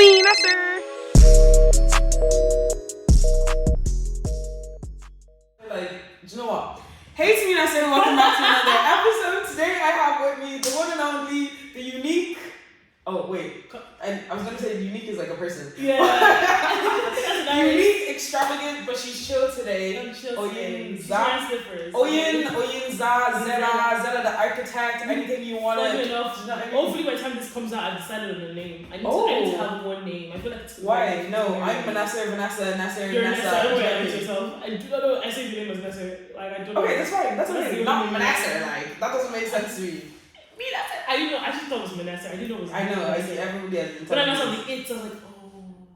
me, Nesser. Like, do you know what? Hey, it's me, Nesser. Welcome back to another episode. Today I have with me the one and only, the unique. Oh wait, I was gonna say unique is like a person. Yeah. Unique, extravagant, but she's chill today. I'm chill Oyin, today. She's Za. wearing slippers. Oyin, Zeda the architect, anything you want Funny to. enough, You know what I mean? hopefully by the time this comes out, I've decided on a name. I need to have one name. I feel like it's Why? No, I'm Vanessa, Nasser. You're Nessa. Don't worry yourself. I do not know. I say your name as Nessa. Like I don't know. Okay, that's fine. That's That's okay. the Not only Manasseh. name. Like that doesn't make sense to me. Me, that's it. I didn't know. I just thought it was Manessa. I didn't know it was. I know. Manessa. Everybody has been But I telling know me. something. It's. I was like, oh.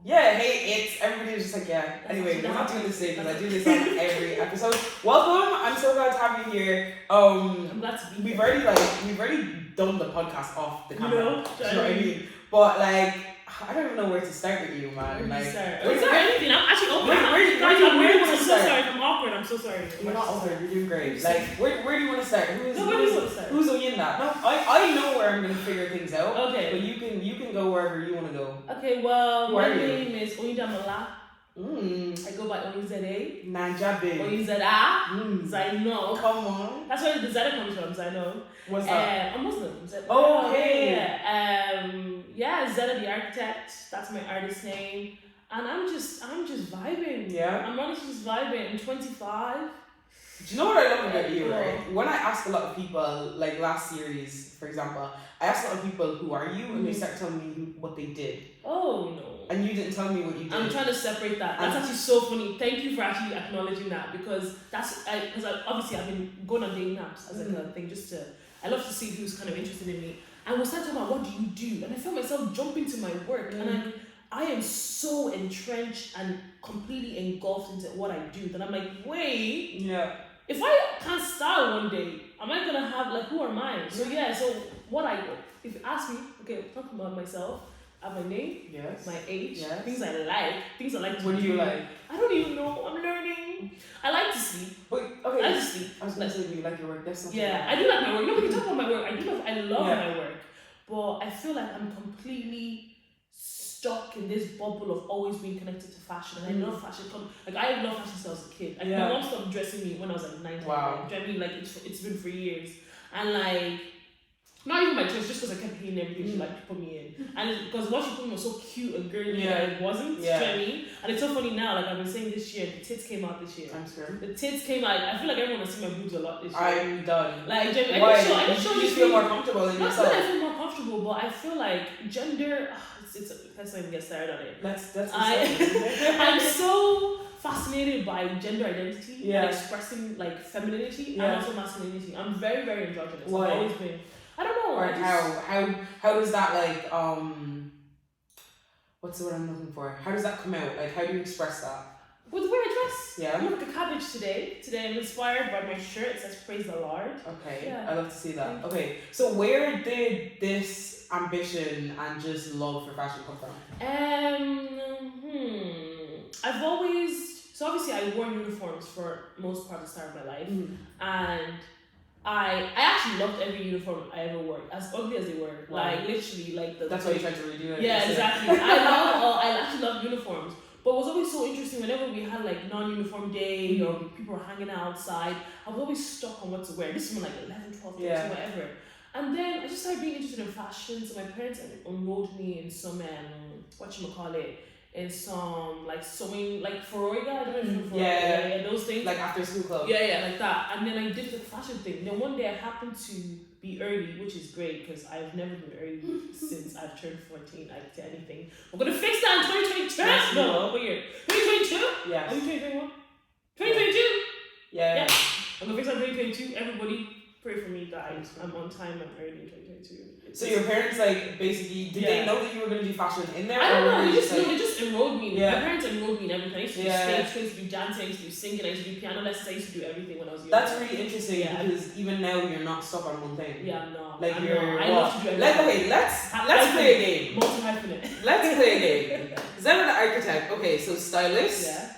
Yeah, hey, it's everybody was just like, yeah. Anyway, we're not doing this today because I do this on every episode. Welcome. I'm so glad to have you here. I'm glad to be We've here. already done the podcast off the camera. You know? Do you know what I mean? But like, I don't even know where to start with you, man. Like, Is there anything? I'm actually open. where do you want I'm to so start? sorry if I'm awkward. I'm so sorry. You're not over. You're doing great. Like, where do you want to start? Where do you want to start? Who's Oyinda? No, I know where I'm gonna figure things out. Okay. But you can go wherever you want to go. Okay, well, Who my are you? name is Oyinda Mala. I go by Zeda. Najabe. Zeda. Zaino. Come on. That's where the Zeda comes from, Zaino. What's that? I'm Muslim. Zeda. Oh, okay. Yeah, Zeda the architect. That's my artist name. And I'm just vibing. Yeah. I'm honestly just vibing. I'm 25. Do you know what I love about you, Yeah. right? When I ask a lot of people, like last series, for example, I asked a lot of people, who are you? And they start telling me what they did. Oh, no. And you didn't tell me what you did. I'm trying to separate that. That's actually so funny. Thank you for actually acknowledging that because obviously I've been going on dating apps as like a thing just to. I love to see who's kind of interested in me. And we're starting about what do you do, and I felt myself jump into my work, and I am so entrenched and completely engulfed into what I do that I'm like, wait, if I can't style one day, am I gonna have like who am I? So so what I do, if you ask me, okay, talking about myself. I have my name, my age, things I like to do. What do you like? I don't even know. I'm learning. I like to sleep. Wait, okay. I like to sleep. I was gonna say, do you like your work? That's something. Yeah, I do like my work. You know, we can talk about my work. I love my work. But I feel like I'm completely stuck in this bubble of always being connected to fashion. And I love fashion. Like, I love fashion since I was a kid. Like, my mom stopped dressing me when I was like 9. Wow. Do you know what I mean? Like, it's been for years. And like, not even my choice, just because I kept hating everything she liked to put me in. And it's because what she put me was so cute and girly that it wasn't. Do you know what I mean? And it's so funny now, like I've been saying this year, the tits came out this year. I'm scared. The tits came out. I feel like everyone has seen my boobs a lot this year. I'm done. Like, I Why? can show You you just feel more comfortable in Not yourself. that I feel more comfortable, but I feel like gender. Let's not even get started on it. That's I'm so fascinated by gender identity and expressing like femininity and also masculinity. I'm very, very androgynous. Why? I've always been. I don't know. Or how does that like what's the word I'm looking for? How does that come out? Like how do you express that? With the way I dress. Yeah. I look like a cabbage today. Today I'm inspired by my shirt. It says "Praise the Lord." Okay. Yeah. I love to see that. Okay. So where did this ambition and just love for fashion come from? I've always obviously I wore uniforms for most part of the start of my life, and I actually loved every uniform I ever wore, as ugly as they were. Wow. Like literally, like That's why you tried to redo it. Yeah, exactly. I actually love uniforms, but it was always so interesting whenever we had like non-uniform day or people were hanging out outside. I was always stuck on what to wear. This is when like 11, 12, 13, whatever. And then I just started being interested in fashion. So my parents enrolled me in some in some like sewing, like Foroiga, I don't know if you know Foroiga, those things. Like after school club. Yeah, like that. And then I did the fashion thing. Then one day I happened to be early, which is great because I've never been early since I've turned 14. I to anything. We're gonna fix that in 2022. No, what year? 2022? Yeah. Are we 2021? 2022? Yeah. I'm gonna fix that in 2022. Everybody pray for me, guys. I'm on time. I'm early in 2022. So your parents like basically did they know that you were gonna do fashion in there? I don't know. They They just enrolled me. Yeah. My parents enrolled me in everything. I used to do stage, I used to do dancing, I used to do singing, I used to do piano lessons. I used to do everything when I was young. That's really interesting because even now you're not stuck on one thing. Yeah, I'm not. Like I love to do everything. Let's play a game. Multi-hyphenate. Let's play a game. Zeda the architect. Okay, so stylist. Yeah.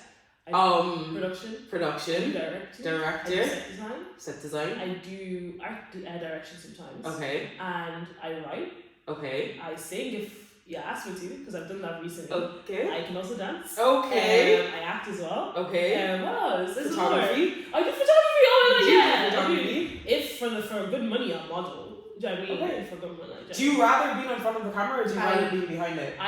Production. Director. I do Set design. I do art direction sometimes. Okay. And I write. Okay. I sing if ask me to, because I've done that recently. Okay. I can also dance. Okay. I act as well. Okay. What else? There's Photography. more. I do photography. Oh my god, yeah. Photography. If for good money, I'll model. Do you know what I mean? Okay. For good money. Do you rather be in front of the camera or do you rather be behind it? I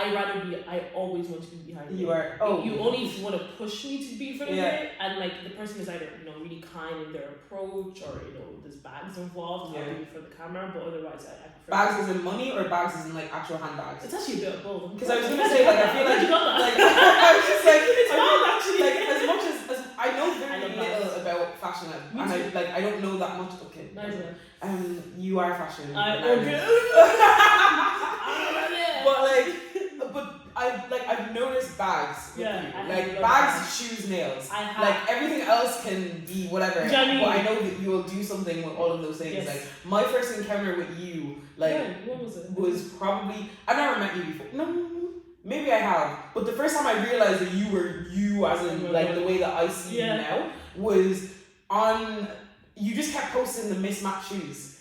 always want to be behind it. You are. Oh. You only want to push me to be in front of Yeah. it, and like the person is either really kind in their approach or there's bags involved. I'll be for the camera, but otherwise I prefer. Bags as in money or bags as in like actual handbags? It's actually a bit of both. Because I was gonna say like I feel like you got that? like I was just like it's both actually. Like as much as I know very love little about fashion and I don't know that much. Okay. Nice one. You are fashion. Okay. But I've noticed bags. With Yeah, you. I Like love bags, shoes, nails. I have. Like everything else can be whatever. Do you know what I mean? But I know that you will do something with all of those things. Yes. Like my first encounter with you, What was it? was probably I've never met you before. No, maybe I have. But the first time I realized that you were you, as in like the way that I see you now, was on. You just kept posting the mismatched shoes.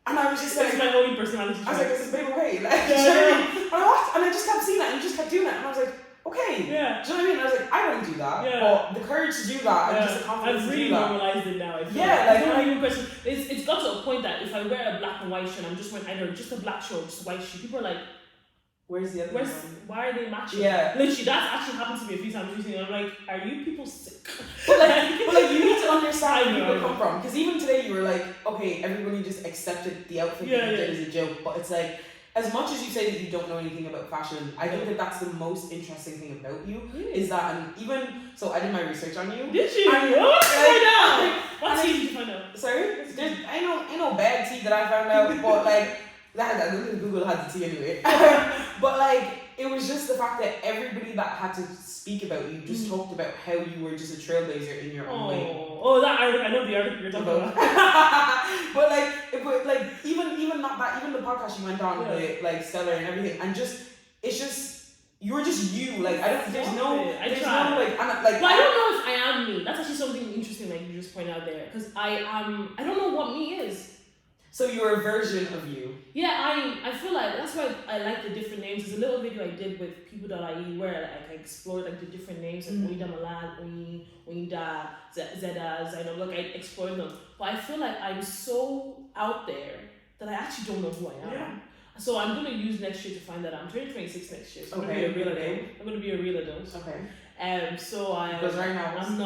And I was just like, it's my only personality. I was like, this is a big way. Like, Yeah. do you know what I mean? And I just kept seeing that and you just kept doing it. And I was like, okay. Yeah. Do you know what I mean? And I was like, I don't do that. Yeah. But the courage to do that and just the confidence I've to really do that. normalized it now. I feel Yeah, like don't even question. It's got to a point that if I wear a black and white shirt, I'm just wearing either just a black shirt or just a white shirt. People are like, where's the other one? Why are they matching? Yeah. Literally, that's actually happened to me a few times recently. I'm like, are you people sick? But like you need to understand where I people come from. Because even today you were like, okay, everybody just accepted the outfit that you did as a joke. But it's like, as much as you say that you don't know anything about fashion, I think that that's the most interesting thing about you. Is that, and even, so I did my research on you. Did you? And, What tea did you find out? Sorry? There's ain't no bad tea that I found out, but like, I don't think Google had the tea anyway. But like, it was just the fact that everybody that had to speak about you just talked about how you were just a trailblazer in your own way. Oh, that article, I know the article you're talking about. But even not that, even the podcast you went on with like Stella and everything, and it's just you were just you. Like there's no Well, I don't know if I am me. That's actually something interesting, like you just pointed out there, because I don't know what me is. So you're a version of you. Yeah, I feel like that's why I like the different names. There's a little video I did with people.ie where I explored like the different names, like Oyinda Malan, Oyinda, Zeda, like I explored them. But I feel like I'm so out there that I actually don't know who I am. Yeah. So I'm gonna use next year to find that out. I'm turning 26 next year, so I'm gonna be a real adult. I'm gonna be a real adult. Okay. So because right now I'm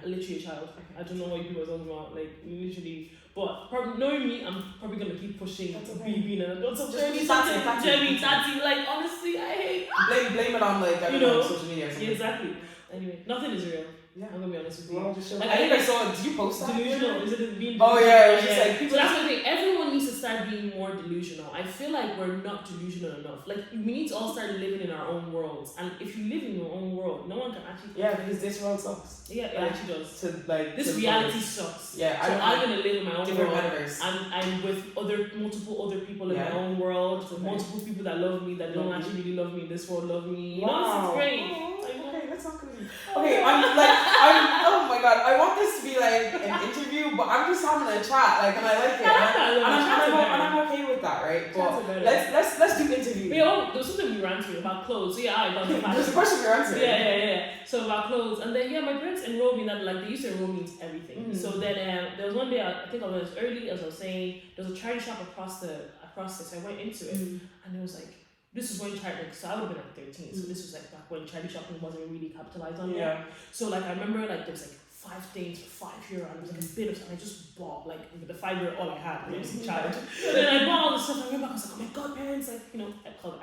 literally a child. I don't know what you people are talking about. Like literally. But probably knowing me, I'm probably gonna keep pushing being an adult. So Jeremy, like honestly, I hate. Blame it on like social media. Or something. Yeah, exactly. Anyway, nothing is real. Yeah, I'm gonna be honest with you. Well, like, I think I saw. Did you post that? Delusional. Is it being? Oh yeah, it was just like. So that's the thing. Everyone needs to start being more delusional. I feel like we're not delusional enough. Like we need to all start living in our own worlds. And if you live in your own world, no one can actually. Yeah, because this world sucks. Yeah, it actually does. This reality sucks. Yeah, so I'm gonna live in my own world. Metaverse. I'm with multiple other people in my own world. Okay. Multiple people that love me that don't actually really love me in this world love me. You know, it's great. Okay, that's not good. Okay, oh my god, I want this to be like an interview, but I'm just having a chat, like, and I like it, and I'm okay with that, right? But let's do interview. There was something we were answering about clothes. So yeah, I got the There's a question we were answering. Yeah. So about clothes, and then my parents enrolled me in that, like they used to enroll me in everything. Mm-hmm. So then there was one day I think I was early, as I was saying, there was a charity shop across this. I went into it, and it was like. This is when charity, so I would have been like 13, so this was like back when charity shopping wasn't really capitalized on yet. So like I remember like there was like 5 things for €5, and there was like a bit of, and I just bought like with the €5 all I had when I was a child. And then I bought all the stuff. I remember I was like, oh my god, parents, like I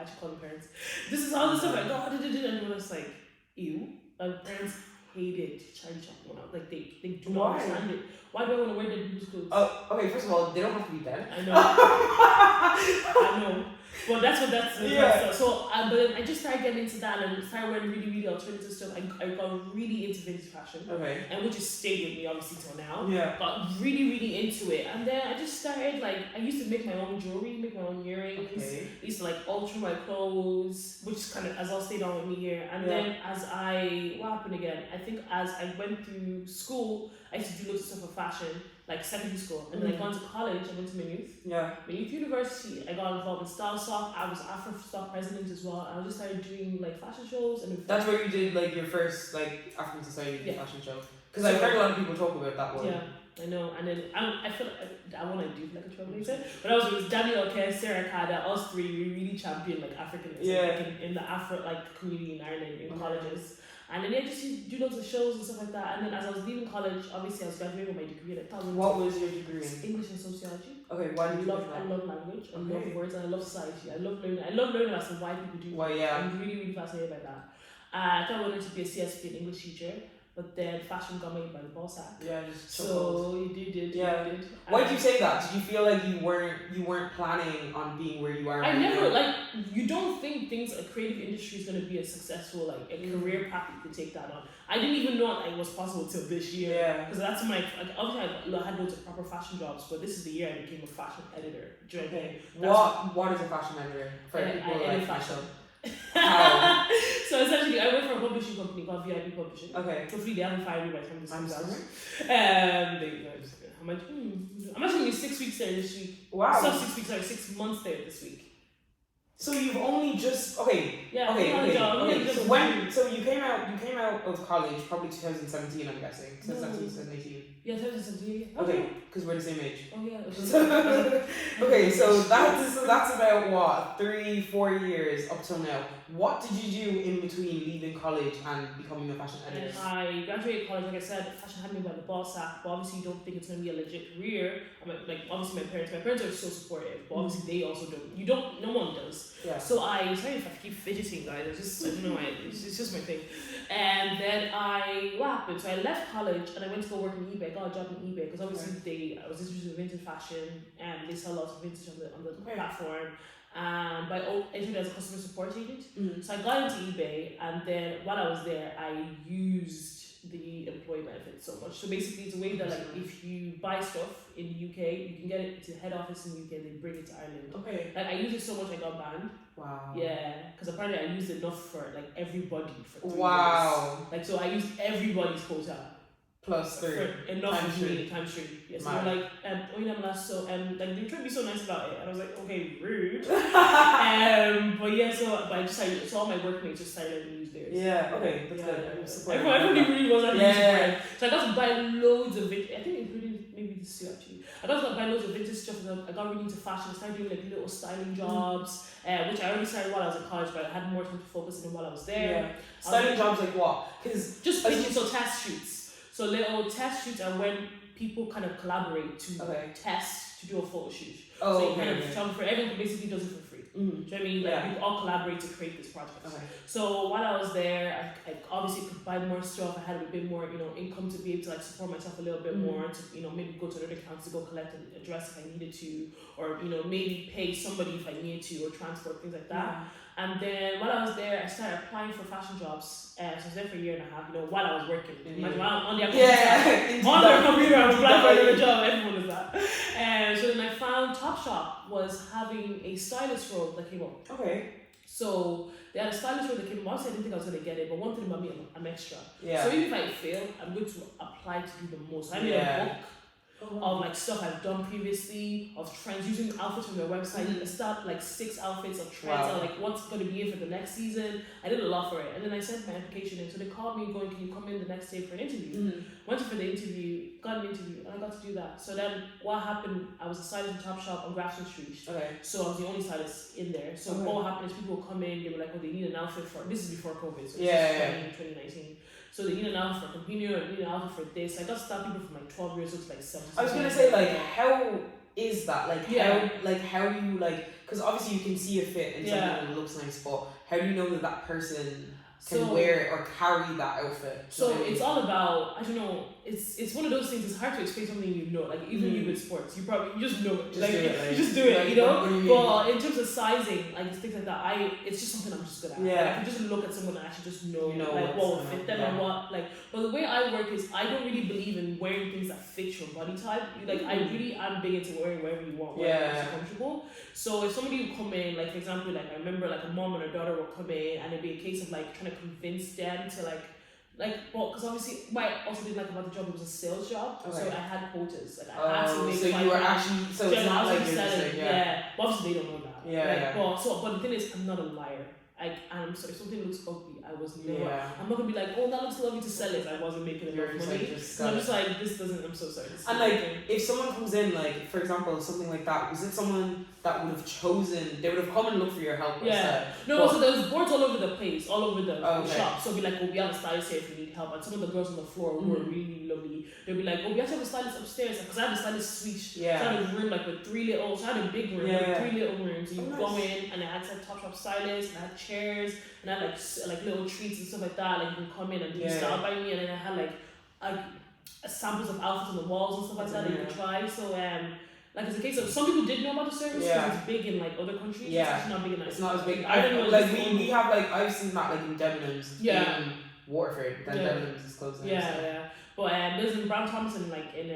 actually call them parents. This is all the stuff I got, and it was like, ew. Like parents hated charity shopping when I was like they do not understand it. Why do I want to wear the blue clothes? Okay, first of all, they don't have to be dead. I know. Well, that's. So, but then I just started getting into that and started wearing really, really alternative stuff. I got really into vintage fashion. Okay. And which has stayed with me obviously till now. Yeah. Got really, really into it. And then I just started I used to make my own jewelry, make my own earrings. Okay. I used to alter my clothes, which kind of as all stayed on with me here. And then what happened again? I think as I went through school, I used to do loads of stuff for fashion. like secondary school, and then I got into college. I went to Maynooth University. I got involved in Style Stock. I was Afro Stock president as well. And I just started doing like fashion shows. And that's where you did like your first like African Society fashion show. Because I've heard a lot of people talk about that one. Yeah, I know. And then I feel like I want to do like a trailblazer. But it was Daniel Kerr, Sarah Kada, us three. We really championed like Africanism like, in the Afro like community in Ireland in colleges. And then I just do loads of shows and stuff like that. And then as I was leaving college, obviously I was graduating with my degree. And I thought, what was your degree in? English and sociology. Okay, why did you love that? I love language. I love words. And I love society. I love learning as to why people do. Well, yeah. I'm really, really fascinated by that. I thought I wanted to be a CSP, an English teacher. But then fashion got made by the boss act. Yeah, just so you did. Why did you say that? Did you feel like you weren't planning on being where you are? I never like. You don't think a creative industry is going to be a successful like a career path you could take that on. I didn't even know it was possible till this year. Yeah. Because that's my obviously I had loads of proper fashion jobs, but this is the year I became a fashion editor. Do you know what is a fashion editor for people like fashion? How? So essentially, I work for a publishing company called VIP Publishing. Okay. Hopefully, they haven't fired me by the time this comes out. I'm actually 6 weeks there this week. Wow. So 6 weeks, sorry, 6 months there this week. So you've only just okay. Yeah. Okay. So you came out of college probably 2017. I'm guessing 2018. Yeah, 2017. Okay, because we're the same age. Oh yeah. Okay, so that's about what 3-4 years up till now. What did you do in between leaving college and becoming a fashion editor? I graduated college, like I said, fashion had me by the boss act, but obviously you don't think it's gonna be a legit career. Like obviously my parents are so supportive, but obviously they also don't. No one does. Yeah. So sorry if I keep fidgeting, guys. I don't know why. It's just my thing. And then what happened? So I left college and I went to go work in eBay. I got a job in eBay because obviously I was interested in vintage fashion and they sell lots of vintage on the platform. But I entered as a customer support agent. So I got into eBay, and then while I was there, I used the employee benefits so much. So basically, it's a way that like if you buy stuff in the UK, you can get it to the head office in the UK, and they bring it to Ireland. Okay. Like I used it so much, I got banned. Wow. Yeah, because apparently I used enough for like everybody for 3 wow. years. Like so, I used everybody's quota. Plus 3. Enough times for me, times 3. Yeah, so they're like, like they tried to be so nice about it, and I was like, okay, rude. But yeah, but I decided, so all my workmates just started to use theirs. Yeah, okay, that's good. Everybody really was at So I got to buy loads of vintage, I think including maybe this too actually. I got to buy loads of vintage stuff, and I got really into fashion. I started doing like little styling jobs, which I already started while I was in college, but I had more time to focus on while I was there. Yeah. Styling jobs like what? Because just digital test shoots. So little test shoots are when people kind of collaborate to test to do a photo shoot. Oh, so you kind of photographer, everyone basically does it for free. Do you know what I mean? Like we all collaborate to create this project. Okay. So while I was there, I obviously could buy more stuff. I had a bit more, income to be able to like support myself a little bit more. To maybe go to another account to go collect an address if I needed to, or maybe pay somebody if I needed to, or transport things like that. Yeah. And then while I was there, I started applying for fashion jobs. So I was there for a year and a half, while I was working. While I'm on their computer, on their computer, I'm applying for another job. Everyone does that. So then I found Topshop was having a stylist role that came up. Okay. So they had a stylist role that came up. Obviously, I didn't think I was going to get it, but one thing about me, I'm extra. Yeah. So even if I fail, I'm going to apply to do the most. I made a book of like stuff I've done previously, of trends, using outfits from their website. I started like 6 outfits of trends, or like what's going to be in for the next season. I did a lot for it, and then I sent my application in. So they called me going, "Can you come in the next day for an interview?" Went for the interview, got an interview, and I got to do that. So then what happened? I was a stylist in Topshop on Grafton Street. Okay. So I was the only stylist in there. So what happened is people would come in, they were like, "Oh, they need an outfit for." This is before COVID, so this is 2019. So they need an outfit for computer, or they need an outfit for this. I got to start people from like 12 years old to like 17. I was gonna say like, how is that? How do you because obviously you can see a fit and something that looks nice, but how do you know that person can wear it or carry that outfit? So it's all about, I don't know, it's one of those things, it's hard to explain something like even you with sports, you just know it. You just do it, But in terms of sizing, like things like that, it's just something I'm just good at. Yeah. Like, I can just look at someone and actually just know what will fit them and what, but the way I work is I don't really believe in wearing things that fit your body type. I really am big into wearing wherever you want, wherever you're comfortable. So if somebody would come in, like for example, like I remember like a mom and her daughter would come in and it'd be a case of like trying to convince them to like Like, well, because obviously, what I also didn't like about the job, it was a sales job, so I had quotas. Like, I had to make. So you were actually, so it's not like you're just like, yeah. But obviously, they don't know that. Yeah, right? yeah. But the thing is, I'm not a liar. I'm sorry, if something looks ugly, I was never. Yeah. I'm not gonna be like, oh, that looks lovely to sell it. I wasn't making enough money. So I'm just like, this doesn't. I'm so sorry. And like, if someone comes in, like for example, something like that, was it someone that would have chosen? They would have come and looked for your help. Yeah. No. So there was boards all over the place, all over the shop. So be like, oh, we have a stylist here if you need help. And some of the girls on the floor who were really lovely. They'd be like, oh, we actually have a stylist upstairs because I had a stylist suite. Yeah. So I had a room like with 3 little. So I had a big room with 3 little rooms. So you go in and I had some top shop stylists and I had chairs. And I had like little treats and stuff like that. Like you can come in and do style by me, and then I had like samples of outfits on the walls and stuff like that you can try. So like it's a case of some people did know about the service because it's big in like other countries. Yeah. It's actually not big in It's not as big. I don't know. Like we have like I've seen that like in Debenhams. Yeah. In Waterford. Then Debenhams is closed. Yeah. But there's in Brown Thompson like in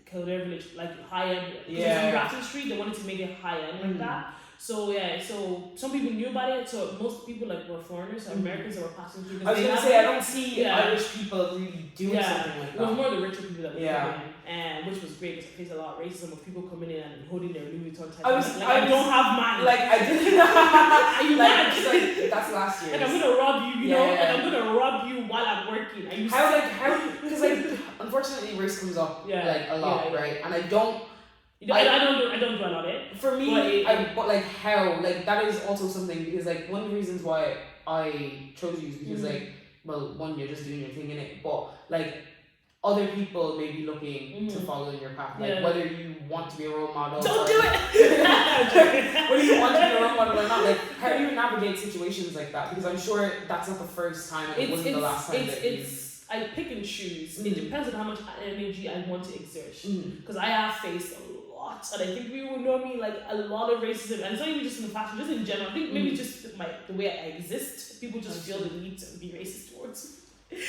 Kildare Village, like high end. Yeah. On Grafton Street, they wanted to make it high end like that. So so some people knew about it. So most people like were foreigners, so Americans that were passing through. I was gonna say I don't see Irish people really doing something like that. It was more the richer people that were coming in, and which was great because I faced a lot of racism of people coming in and holding their Louis Vuitton type. I don't have mine. Like I did. Are you mad? Like, that's last year. Like I'm gonna rob you, you know. Like I'm gonna rob you while I'm working. How because like unfortunately race comes up like a lot, right? And I don't do a lot of it. For me, but like how, like that is also something because like one of the reasons why I chose you is because like, well, one, you're just doing your thing in it, but like other people may be looking to follow in your path, like whether you want to be a role model. Don't do it. Whether you want to be a role model or not, like how do you navigate situations like that? Because I'm sure that's not the first time and it wasn't the last time I pick and choose. It depends on how much energy I want to exert. Because I have faced a lot, and I think people know me like a lot of racism, and it's not even just in the fashion, just in general. I think maybe just the way I exist, people just feel the need to be racist towards me.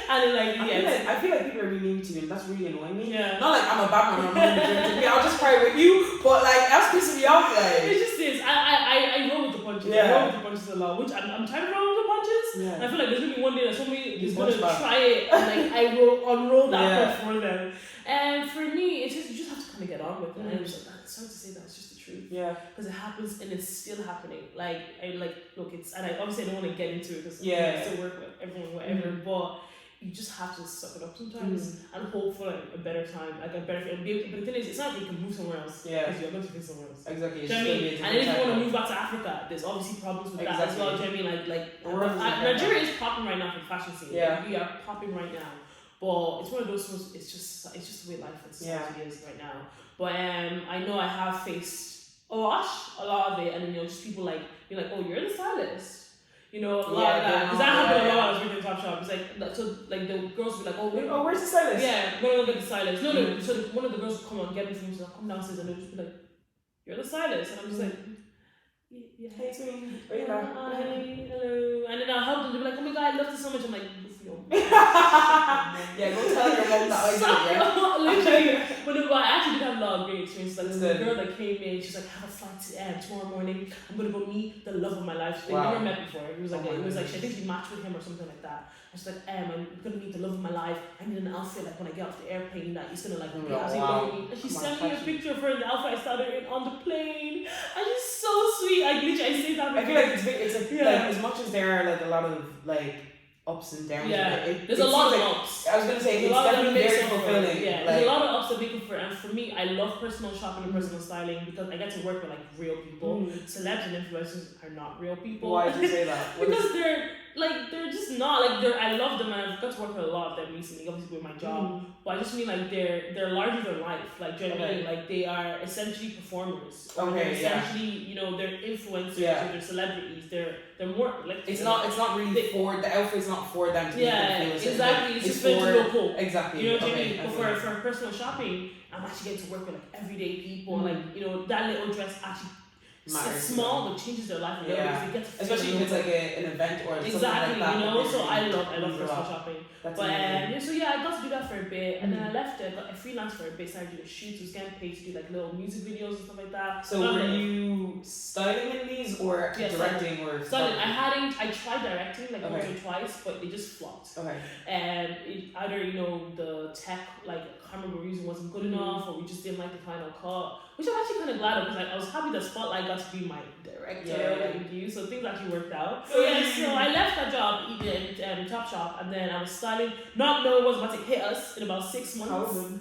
And like, I feel like people are really mean to you, and that's really annoying me. Yeah. Not like I'm a bad man or I'm a I'll just cry with you, but like that's pissing me off. Like it just is. I roll with the punches. I roll with the punches a lot, which I'm trying to roll with the punches. Yeah. And I feel like there's gonna be one day that somebody is gonna try it, and like I will unroll that punch for them. And for me, it's just you just have to kind of get on with it. And it's like, it's hard to say that it's just the truth. Yeah. Because it happens and it's still happening. Like look, it's and I obviously don't want to get into it because I still work with everyone, whatever. But you just have to suck it up sometimes and hope for like a better time, like a better. But the thing is, it's not like you can move somewhere else. Yeah. Because you're going to be somewhere else. Exactly. Do you know what I mean? And if you want to move back to Africa, there's obviously problems with that as well. Do you know what I mean? Like Nigeria is popping right now for the fashion scene. Yeah. Like, we are popping right now. But it's one of those ones. It's just the way life and society is right now. But I know I have faced a lot of it, and then just people like being like, oh, you're the stylist. A lot of that. Because that happened a lot when I was working in Topshop. It's like, so like the girls would be like, oh, where's the stylist? Yeah, go get the stylist. No. So one of the girls would come and get me from me, so I'll come downstairs and they'll just be like, you're the stylist. And I'm just like, yeah. Hey, it's me. Hi, hello. And then I'll help them. They'll be like, oh my god, I love this so much. I'm like, yeah, go tell your mom that I did it, yeah? Literally. But I actually did have a lot of great experiences. Like, the girl that came in, she's like, have a flight tomorrow morning. I'm going to go meet the love of my life. They never met before. It was like, she, I think she matched with him or something like that. And she's like, I'm going to meet the love of my life. I need an outfit, like, when I get off the airplane, that he's going to, like, be absolutely me. And she sent me a picture of her in the outfit I started in on the plane. And she's so sweet. I saved that. I feel like it's like, as much as there are, like, a lot of, like, ups and downs. There's a lot of ups. I was going to say, it's definitely very fulfilling. Yeah, there's a lot of ups that make it for, and for me, I love personal shopping and personal styling because I get to work with like real people. Celebs and influencers are not real people. Why do you say that? Because they're just not like I love them and I've got to work with a lot of them recently, obviously with my job. But I just mean like they're larger than life. Like, do you know what I mean? Like they are essentially performers. They're essentially, they're influencers or they're celebrities. They're more like it's not really for the outfit's not for them to exactly. It's just meant to look cool. Exactly. You know what I mean? But for personal shopping, I'm actually getting to work with like everyday people. Like that little dress actually it's small but changes their life. They get to especially if it's like an event or something like that. So I love personal shopping. But I got to do that for a bit, and then I left it. Got a freelance for a bit. Started doing shoots. Was getting paid to do like little music videos and stuff like that. So were you styling in these, or directing or styling. I tried directing like once or twice, but it just flopped. Okay. And either the tech camera we're using wasn't good enough, or we just didn't like the final cut. Which I'm actually kind of glad of, because I was happy that Spotlight got to be my director, so things actually worked out. So I left that job in Top Shop, and then I was styling, not knowing what was about to hit us in about 6 months. COVID.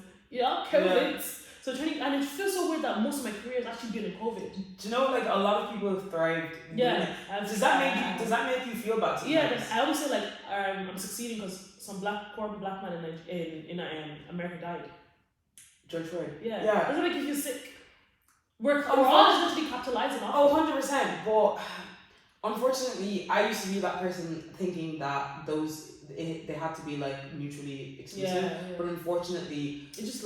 COVID. So and it feels so weird that most of my career has actually been in COVID. Do you know, a lot of people have thrived. Does that make you feel bad? Yeah, I always say I'm succeeding because some poor black man in America died. George Floyd. Yeah. Does that make you feel sick? We're all just supposed to be capitalizing off. 100%. But unfortunately, I used to be that person thinking that they had to be mutually exclusive. Yeah. But unfortunately, it's just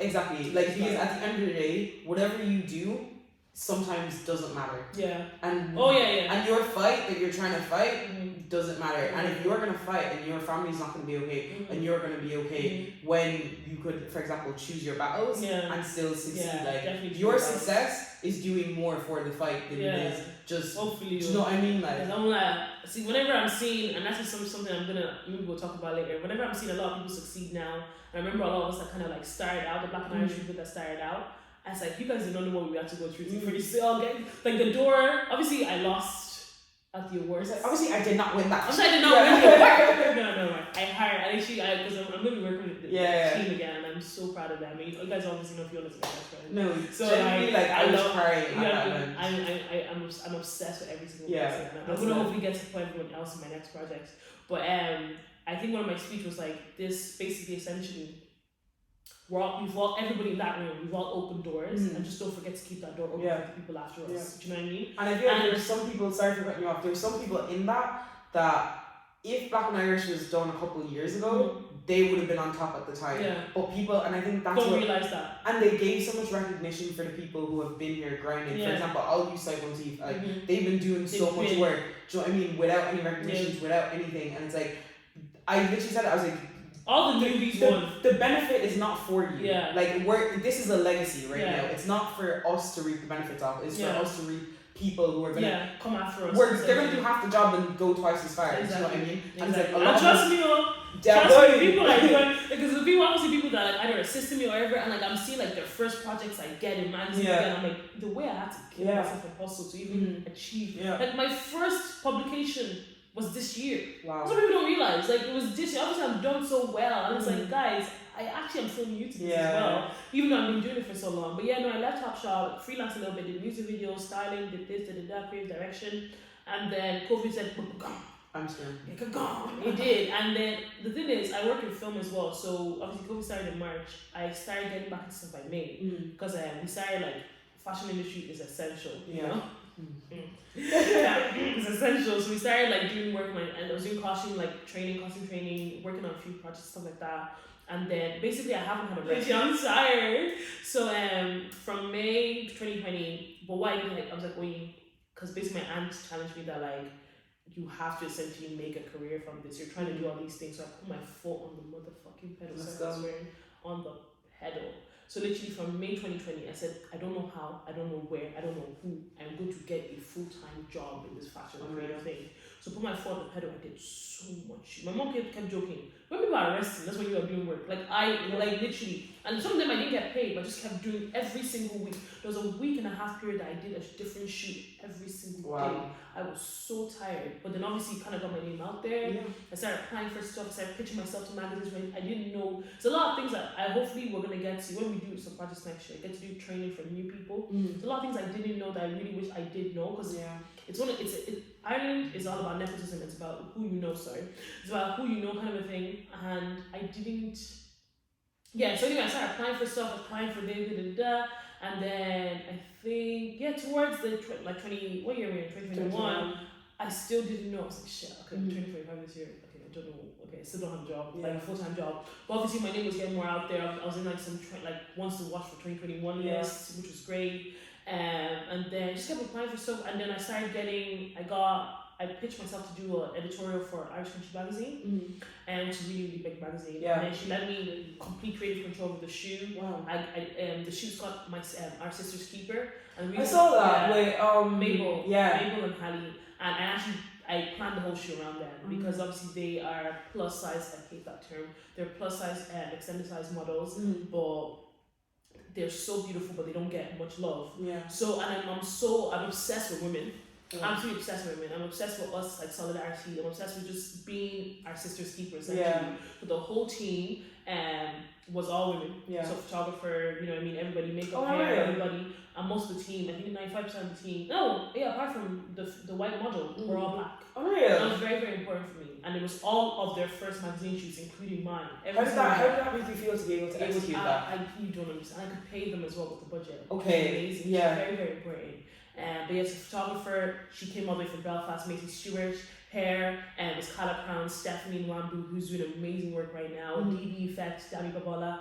exactly. Because at the end of the day, whatever you do sometimes doesn't matter. Yeah. And and your fight that you're trying to fight doesn't matter. And if you're gonna fight and your family's not gonna be okay, and you're gonna be okay when you could, for example, choose your battles and still succeed. Your success is doing more for the fight than it is just. Hopefully, do you know what I mean? I'm see, whenever I'm seeing, and that's just something maybe we'll talk about later. Whenever I'm seeing a lot of people succeed now, and I remember a lot of us that kind of started out, the Black and Irish people that started out. I was you guys don't know what we had to go through to still get the door. Obviously, I lost at the awards. Obviously, I did not win that. I did not win the award. No. I hired. Because I'm going to be working with the team again, and I'm so proud of them. You guys obviously know if you're listening to this, right? No, so I was crying. I'm obsessed with every single person. I'm going to hopefully get to put everyone else in my next project. But I think one of my speech was this basically essentially. Everybody in that room, we've all opened doors, and just don't forget to keep that door open for the people after us. Do you know what I mean? And I feel there's some people, sorry for cutting you off, there's some people in that if Black and Irish was done a couple of years ago, they would have been on top at the time. Yeah. But people, and I think that's don't realize that. And they gave so much recognition for the people who have been here grinding. For example, I'll use Side One Teeth. They've been doing so much work. Do you know what I mean? Without any recognitions, without anything. And it's I literally said it, I was all the newbies won. The benefit is not for you. Yeah. This is a legacy now. It's not for us to reap the benefits of. It's for us to reap people who are gonna come after us. They're gonna do half the job and go twice as far. Exactly. You know what I mean? Exactly. And trust me, people because the people obviously people that either assisted me or whatever, and I'm seeing their first projects I get in magazines and I'm the way I had to kill myself and hustle to even achieve. My first publication was this year. Wow. Some people don't realize. It was this year. Obviously, I'm done so well. And it's guys, I actually am so new to this as well. Even though I've been doing it for so long. But I left Top Shop, freelanced a little bit, did music videos, styling, did this, did that, creative direction. And then COVID said, gone. I'm scared. Gone. It did. And then the thing is, I work in film as well. So obviously, COVID started in March. I started getting back into stuff by May. Because we started fashion industry is essential, you know? It's essential. So we started doing work and I was doing costume training, working on a few projects, stuff like that. And then basically I haven't had a break. I'm tired. So from May 2020, but why I was because basically my aunt challenged me that you have to essentially make a career from this. You're trying to do all these things. So I put my foot on the motherfucking pedal. So I was wearing on the pedal. So literally from May 2020, I said, I don't know how, I don't know where, I don't know who, I'm going to get a full-time job in this fashion creative thing. So put my foot on the pedal, I did so much. My mom kept joking, when people are arresting, that's when you are doing work. Literally, and some of them I didn't get paid, but I just kept doing every single week. There was a 1.5 period that I did a different shoot every single day. I was so tired, but then obviously kind of got my name out there. I started applying for stuff, I started pitching myself to magazines when I didn't know. There's a lot of things that I hopefully we're gonna get to when we do some projects next year. Get to do training for new people. There's a lot of things I didn't know that I really wish I did know because Ireland is all about nepotism. It's about who you know. It's about who you know, kind of a thing. And I didn't. So anyway, I started applying for stuff, applying for and then I think towards the 20 what year are we in 2021. I still didn't know. I was shit. Okay, I'm 25 this year. Okay, I don't know. Okay, I still don't have a job, a full-time job. But obviously, my name was getting more out there. I was in some ones to watch for 2021 list, which was great. And then just kept applying for stuff. And then I got I pitched myself to do an editorial for Irish Country magazine, and which is a really, really big magazine. Yeah. And then she let me complete creative control of the shoe. Wow. The shoe's got our sister's keeper. And I saw that with Mabel, yeah, Mabel and Hallie, and I planned the whole shoe around them because obviously they are plus size. I hate that term. They're plus size and extended size models, but they're so beautiful, but they don't get much love. Yeah. So I'm obsessed with women. I'm absolutely obsessed with women. I'm obsessed with us, like solidarity. I'm obsessed with just being our sister's keepers. Actually, so the whole team was all women. Yeah. So photographer, you know what I mean, everybody, makeup, hair, everybody, and most of the team. I think 95% of the team. No, yeah, apart from the white model, we're all black. Oh really? That was very, very important for me, and it was all of their first magazine shoots, including mine. How did that make you feel to be able to execute that? You don't understand. I could pay them as well with the budget. Okay. Amazing. Yeah. Very, very important. But yes, a photographer. She came all the way from Belfast. Macy Stewart. Hair, and it was Kala Crown, Stephanie Nwambu, who's doing amazing work right now. DB Effect, Dami Babola,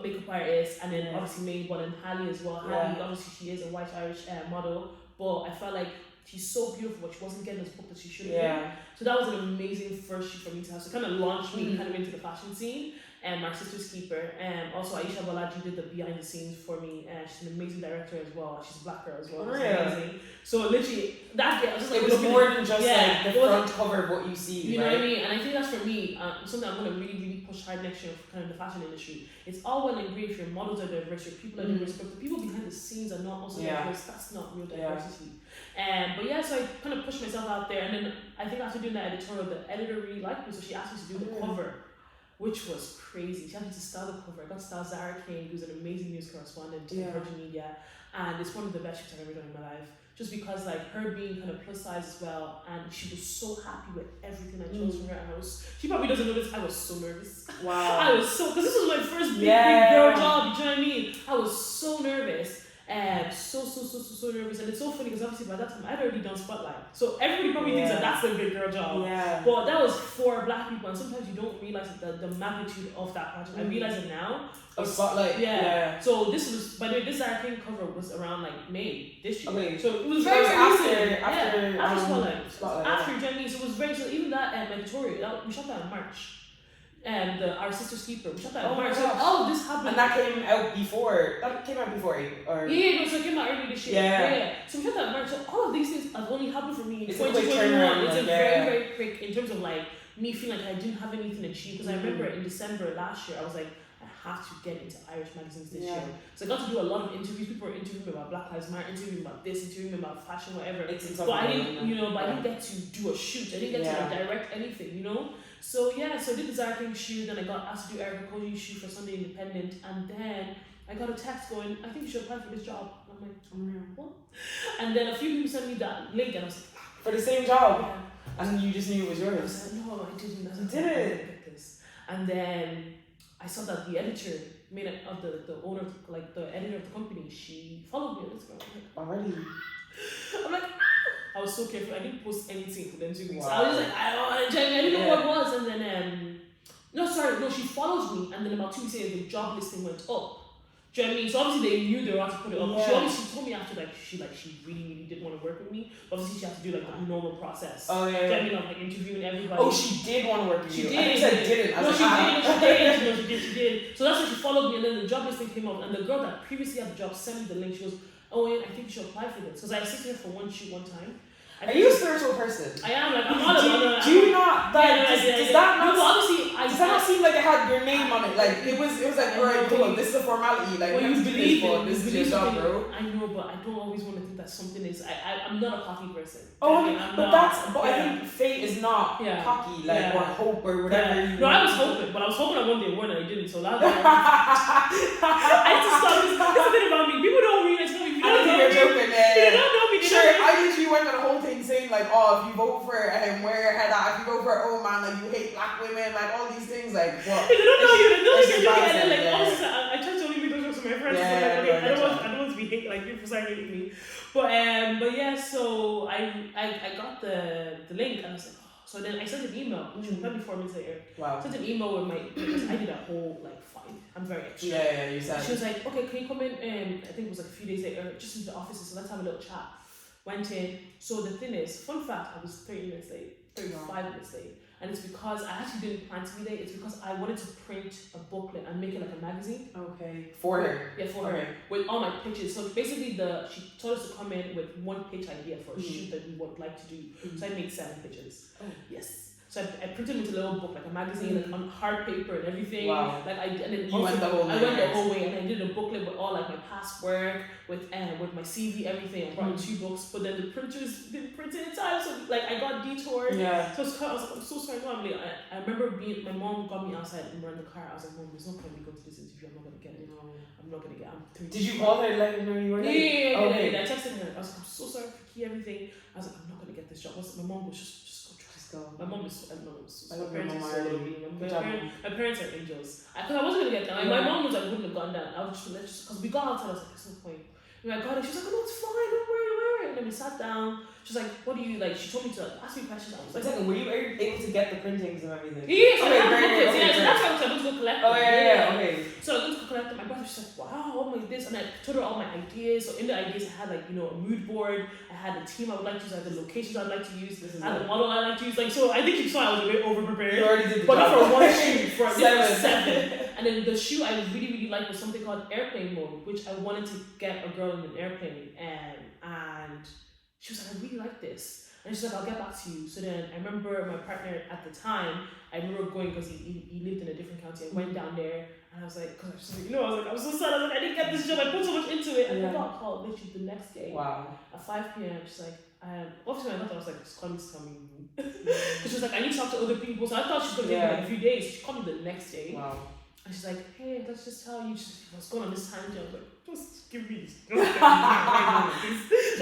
makeup artist, and then obviously Mabel and Hallie as well. Hallie, obviously she is a white Irish model, but I felt like she's so beautiful, but she wasn't getting this book that she should have been. So that was an amazing first shoot for me to have. So it kind of launched me kind of into the fashion scene. And our sister's keeper, and also Aisha Balaji did the behind the scenes for me, and she's an amazing director as well. She's a black girl as well. Amazing. So literally that day, I was just like, it was more than just like the front cover of what you see. You know what I mean? And I think that's for me something I'm gonna really, really push hard next year for kind of the fashion industry. It's all well and great if your models are diverse, your people are diverse, but the people behind the scenes are not also diverse. That's not real diversity. But yeah, so I kind of pushed myself out there, and then I think after doing that editorial, the editor really liked me, so she asked me to do the cover, which was crazy. She asked me to style the cover. I got to style Zara King, who's an amazing news correspondent in Virgin Media, and it's one of the best shoots I've ever done in my life. Just because like her being kind of plus size as well, and she was so happy with everything I chose for her, and she probably doesn't know this, I was so nervous. Wow. I was so, because this was my first big girl job, you know what I mean? I was so nervous. So nervous, and it's so funny because obviously by that time I'd already done Spotlight, so everybody probably thinks that that's a big girl job. But that was 4 black people, and sometimes you don't realize the magnitude of that project. I realize it now. Spotlight. So this was, by the way, this I think cover was around like May this year. Okay. So it was very recent. After Spotlight. Spotlight. After, you know what I mean? So it was very, so even that editorial, we shot that in March. And our sister's keeper, we shot that in March. So all of this happened. And that came out before. So it came out early this year. So we shot that in March. So all of these things have only happened for me in 2021. It's a very, very quick in terms of like me feeling like I didn't have anything to achieve. Because I remember in December last year, I was like, I have to get into Irish magazines this year. So I got to do a lot of interviews. People were interviewing me about Black Lives Matter, interviewing me about this, interviewing me about fashion, whatever. But I didn't, I didn't get to do a shoot. I didn't get to like, direct anything, you know. So yeah, so I did the Zara King shoot, then I got asked to do Erica Koji's shoot for Sunday Independent, and then I got a text going, I think you should apply for this job. And I'm like, what? And then a few people sent me that link, and I was like, for the same job? Yeah. And you just knew it was yours? I was like, no, I didn't. You didn't? This. And then I saw that the editor, of the owner, like the editor of the company, she followed me on Instagram. Already? I'm like, I was so careful. I didn't post anything for them 2 weeks. Wow. I was like, I didn't know what it was. And then, she follows me. And then about 2 weeks later, the job listing went up. Do you know what I mean? So obviously they knew they were about to put it up. Yeah. She told me after she really, really didn't want to work with me. But obviously she had to do like the normal process. Oh yeah. Do you know what I mean? Of like interviewing everybody. Oh, she did want to work with you. She did. I think she didn't. She did. So that's when she followed me, and then the job listing came up, and the girl that previously had the job sent me the link. She goes, oh, I think you should apply for this. Because I assisted her for one shoot one time. Are you a spiritual person? I am. Like, I'm all about it. Do you not? Does that not seem like it had your name on it? Like it was like, alright, cool. This is a formality. Like you believe it. This is your job, bro. I know, but I don't always want to think that something is. I'm not a cocky person. I think fate is not cocky, like or hope or whatever. No, I was hoping, but I was hoping I one day would, and I didn't. So that's why I had to stop. This is the thing about me. People don't realize me. I don't think you're joking. They don't know me. Sure, I literally went on a whole thing saying like, oh, if you vote for wear your head out, if you vote for oh man, like you hate black women, like all these things, like what? They don't know you. They don't think you're joking. Like obviously, I try to only make those jokes with my friends. I don't want to be hate like people saying hating me. But yeah, so I got the link and I was like, oh. So then I sent an email, which was probably 4 minutes later. Wow. Sent an email with because I did a whole like fine. I'm very extra. You said. She was like, okay, can you come in? I think it was like a few days later, just into the offices. So let's have a little chat. Went in. So the thing is, fun fact, I was 30 minutes late, 35 minutes late. And it's because I actually didn't plan to be late. It's because I wanted to print a booklet and make it like a magazine. Okay. For her? Yeah, for her. With all my pitches. So basically, she told us to come in with one pitch idea for a shoot that we would like to do. So I made 7 pitches. Oh. Yes. So I printed it into a little book, like a magazine, like on hard paper and everything. Wow. Like and then I went the whole way, and I did a booklet with all like my past work, with my CV, everything. I brought 2 books, but then the printers didn't print it in time, so like I got detoured. Yeah. So I was like, I'm so sorry, Mom. I remember my mom got me outside and we're in the car. I was like, Mom, there's no point in me going to this interview. I'm not gonna get it. No, I'm not gonna get it. Did you call her and let her know you were late? Yeah. I texted her. I was like, I'm so sorry for key everything. I was like, I'm not gonna get this job. My mom was just go. My mom is, my parents are so lovely. My parents are angels. Because I wasn't gonna get down. My mom was like, wouldn't have gone down. I was just because we got outside. I was like, there's no point. And I got it. She was like, oh, no, it's fine. Don't worry. And then we sat down. She was like, what do you like? She told me to ask me questions. I was like, were you able to get the printings and everything? Yeah, so so that's why I went to go collect them. Oh, yeah, okay. So I went to collect them. My brother was like, wow, oh my this. And I told her all my ideas. So in the ideas, I had like, a mood board. I had the team I would like to use. I had the locations I'd like to use. I had the model I'd like to use. Like, so I think she saw I was a bit over prepared. You already did the but job. not for one shoe, for 7. And then the shoe I really, really liked was something called airplane mode, which I wanted to get a girl in an airplane. And she was like, I really like this. And she's like, I'll get back to you. So then I remember my partner at the time, I remember going because he lived in a different county. I went down there and I was like, I was like, I'm so sad. I was like, I didn't get this job. I put so much into it. And I got called literally the next day. Wow. At 5 p.m. She's like, obviously I thought I was like, just call me to tell me. She was like, I need to talk to other people. So I thought she was going to give me like a few days. She called me the next day. Wow. And she's like, hey, let's just tell you. What's going on this time? I was like, just give me this.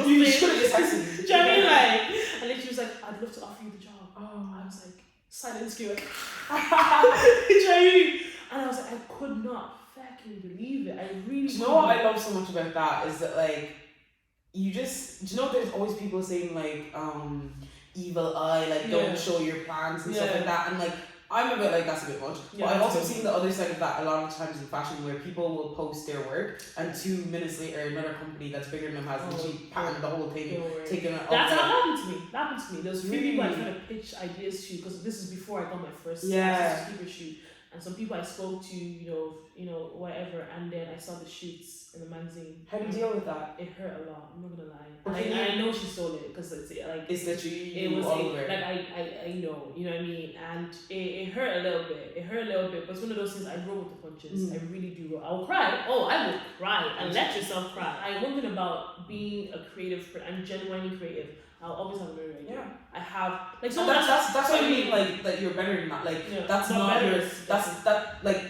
You should have just asked me. Do you know what I mean? Like, and then she was like, I'd love to offer you the job. Oh. I was like, silence, you. Do you know what I mean? And I was like, I could not fucking believe it. I really. Do you know what I love so much about that is that like, do you know there's always people saying like, evil eye, like don't show your plans and stuff like that, and like. I'm a bit like, that's a bit much. But I've also seen the other side of that a lot of times in fashion where people will post their work and 2 minutes later another company that's bigger than them has literally patterned the whole thing, taken it off. That's how happened to me. That happened to me. There's 3 people I tried to pitch ideas to because this is before I got my first speaker shoot. And some people I spoke to, whatever, and then I saw the shoots in the magazine. How do you deal with that? It hurt a lot. I'm not gonna lie. I know she stole it because it's like it's literally it was like I know, you know what I mean, and it hurt a little bit. It hurt a little bit, but it's one of those things. I roll with the punches. I really do roll. I will cry. Oh, I will cry and let yourself cry. One thing about being a creative, I'm genuinely creative. I'll always have a mirror idea. Yeah. I have like so that's what I mean. Like that you're better than that. Like that's not better.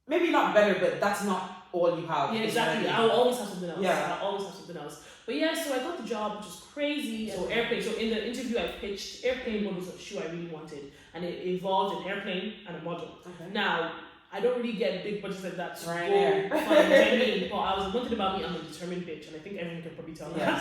Maybe not better, but that's not all you have. Yeah, exactly. I'll always have something else. Yeah. I'll always have something else. But yeah, so I got the job, which was crazy. So airplane. So in the interview, I pitched airplane model was a shoe I really wanted, and it involved an airplane and a model. Okay. Now. I don't really get big budgets like that to go find me, but I was one thing about me, I'm a determined bitch, and I think everyone can probably tell that.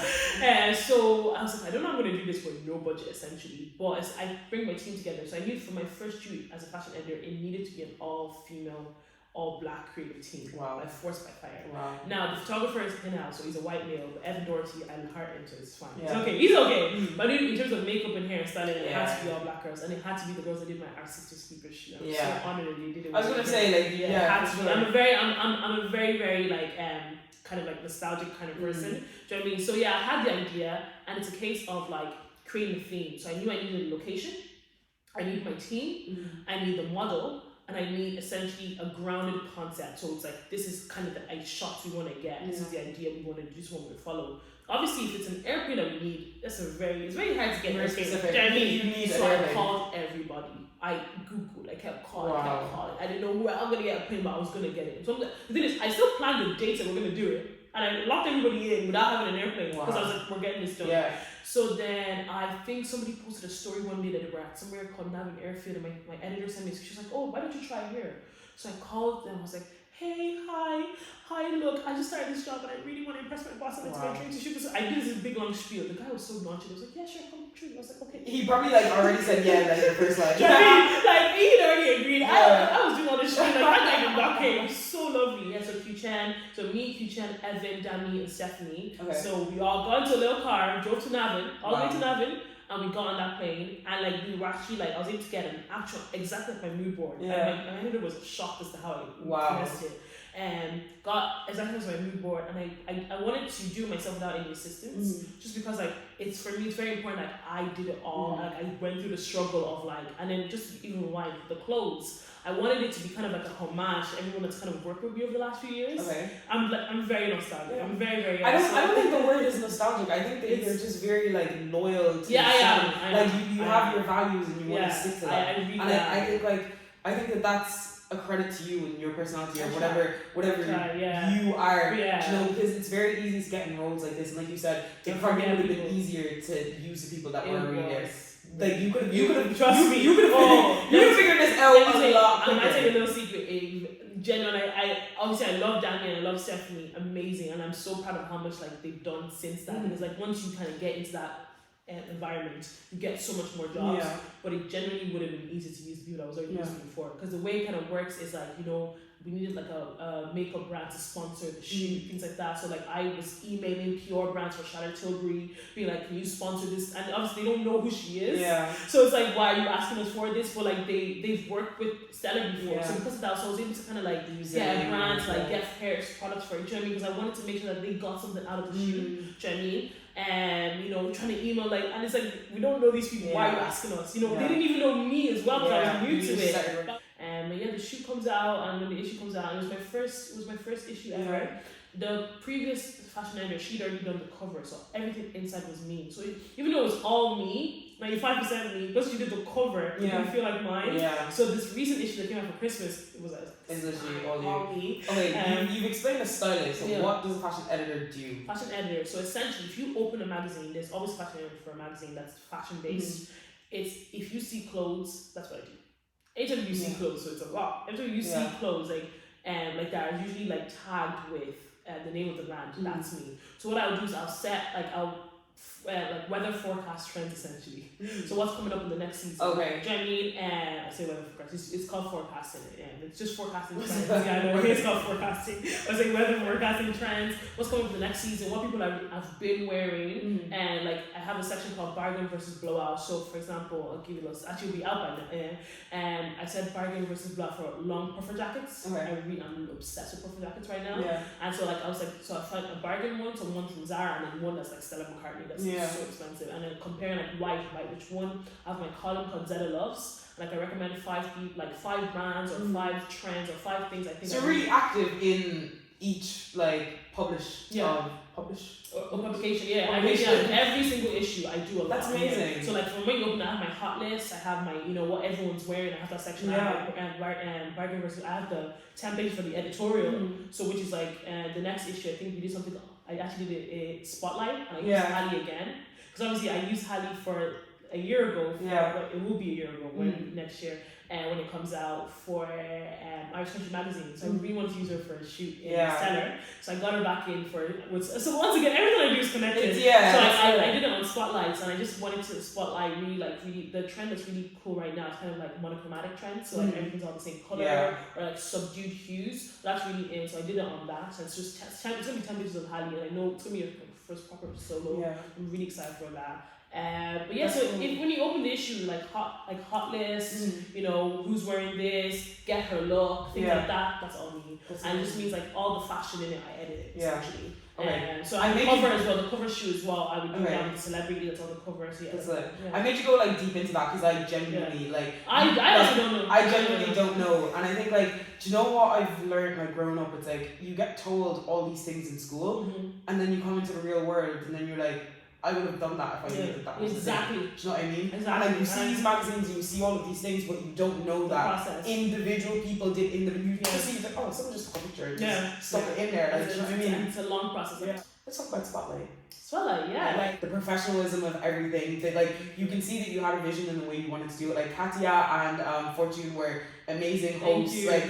So I was like, I don't know how I'm going to do this with no budget, essentially, but I bring my team together. So I knew for my first shoot as a fashion editor, it needed to be an all-female, all-black creative team. Wow. By force, by fire. Wow. Now, the photographer is in-house, so he's a white male, but Evan Doherty, I'm heart into, it's fine. Yeah. It's okay, he's okay. But in terms of makeup and hair and styling, it had to be all black girls, and it had to be the girls that did my Art Sister speaker shoot. I'm so honored that they did it. I was gonna say, like, it had to be. I'm a very, very, like, kind of like nostalgic kind of person. Do you know what I mean? So yeah, I had the idea, and it's a case of like creating a theme. So I knew I needed a location, I need my team, I need the model, and I need essentially a grounded concept. So it's like, this is kind of the shots we want to get. This is the idea we want to do. This is what we follow. Obviously, if it's an airplane that we need, it's very hard to get very specific. You know what I mean? So I called everybody. I Googled. I kept calling. I didn't know where I'm gonna get a plane, but I was gonna get it. So the thing is, I still planned the dates that we're gonna do it, and I locked everybody in without having an airplane because I was like, we're getting this done. Yeah. So then I think somebody posted a story one day that they were at somewhere called Navin Airfield, and my editor sent me. So she was like, oh, why don't you try here? So I called them. I was like, hey, hi, look, I just started this job and I really want to impress my boss. I went to my train to shoot this. I did this big long spiel. The guy was so nonchalant. He was like, yeah, sure, come true. I was like, okay. He probably like already said yeah, like the first line. Like he'd already agreed. I was doing all this shit. Like that guy did not care. He was so lovely. Yeah, so if you Chen. So me, Q Chen, Evan, Dami, and Stephanie. Okay. So we all got into a little car, drove to Navan, all the way to Wow. Navan, and we got on that plane. And like we were actually like, I was able to get an actual exactly like my mood board. Yeah. And my editor was shocked as to how I Wow. messed it. And got exactly as my mood board, and I wanted to do it myself without any assistance, just because like it's for me it's very important like I did it all, like I went through the struggle of like, and then just even like the clothes, I wanted it to be kind of like a homage to everyone that's kind of worked with me over the last few years. Okay. I'm very nostalgic. I'm very. I don't think the word is nostalgic. I think that you're just very like loyal to I am. Like you have your values and you want to stick to that. I think that that's a credit to you and your personality or whatever you are. Yeah. You know, because it's very easy to get in roles like this, and like you said, it probably would have been easier to use the people that were already there. Like you could have trust me. You could have figured this out a lot quicker. I'm tell you a little secret. Genuinely, I obviously I love Danny and I love Stephanie, amazing, and I'm so proud of how much like they've done since that. Because like once you kind of get into that environment, you get so much more jobs. Yeah. But it genuinely would have been easy to use the people that was already using before. Because the way it kind of works is like, you know, we needed like a makeup brand to sponsor the shoot, things like that. So like I was emailing PR brands for Charlotte Tilbury, being like, can you sponsor this? And obviously they don't know who she is. Yeah. So it's like, why are you asking us for this? But like they've worked with Stella before. So because of that, so I was able to kind of like get brands, like get hair products for it. Do you know what I mean? Because I wanted to make sure that they got something out of the shoot. Do you know what I mean? And you know, trying to email like, and it's like we don't know these people. Why are you asking us? You know, they didn't even know me as well because I was new to it. And the shoot comes out, and when the issue comes out, it was my first issue ever. The previous fashion editor, she'd already done the cover, so everything inside was me. So even though it was all me, 95% me, because she did the cover, it didn't feel like mine. Yeah. So this recent issue that came out for Christmas, it was literally all me. Okay, you've explained the stylist. So what does a fashion editor do? Fashion editor. So essentially, if you open a magazine, there's always a fashion editor for a magazine that's fashion based. It's if you see clothes, that's what I do. Anytime you see clothes, so it's a lot. Every time you see clothes, like that are usually like tagged with the name of the brand. That's me. So what I'll do is I'll set like weather forecast trends essentially. So what's coming up in the next season? Okay. Do you know what I mean? I say weather forecast. It's called forecasting. It's just forecasting trends. I know it's called forecasting. I say weather forecasting trends. What's coming up in the next season? What people have been wearing, and like I have a section called bargain versus blowout. So for example, I'll give you a actually it'll be out by now. And I said bargain versus blowout for long puffer jackets. Okay. I'm obsessed with puffer jackets right now. Yeah. And so like I was like, so I found a bargain one, so one from Zara, and then one that's like Stella McCartney. That's so expensive. And then comparing like which one. I have my column called Zeda loves. Like I recommend 5 brands or 5 trends or 5 things I think. So really active in each like publication. I reach out every single issue. I do a lot. That's amazing. So like from when you open, I have my hot list. I have my what everyone's wearing. I have that section. I have bargain versus. I have the template for the editorial. So which is like the next issue. I think we did something. I actually did a Spotlight, and I used Hallie again. Because obviously I used Hallie for a year ago. But it will be a year ago next year. And when it comes out for Irish Country Magazine. So I really wanted to use her for a shoot in Stellar. So I got her back in for so once again everything I do is connected. So I did it on Spotlights, and I just wanted to spotlight really the trend that's really cool right now is kind of like monochromatic trend. So like everything's all the same color or like subdued hues. That's really in. So I did it on that. So it's just it's gonna be 10 pictures of Hallie, and I know it's gonna be a first proper solo. I'm really excited for that. But so when you open the issue, like hot list, who's wearing this, get her look, things like that, that's all me. And it just means like all the fashion in it, I edit it essentially. Okay. So I cover as well, the cover shoot as well. I would do down with the celebrity that's on the cover. So that's it. I made you go like deep into that because I genuinely I don't know. I genuinely don't know, and I think like, do you know what I've learned like growing up? It's like you get told all these things in school, and then you come into the real world, and then you're like, I would have done that if I knew that was exactly. Do you know what I mean? Exactly. And like you see these magazines, and you see all of these things, but you don't know that individual people did you just see like, oh, someone just took a picture and stuck it in there. Like, do you know what I mean? It's a long process. Let's talk about Spotlight. Spotlight, like the professionalism of everything. That like you can see that you had a vision in the way you wanted to do it. Like Katia and Fortune were amazing hosts. Like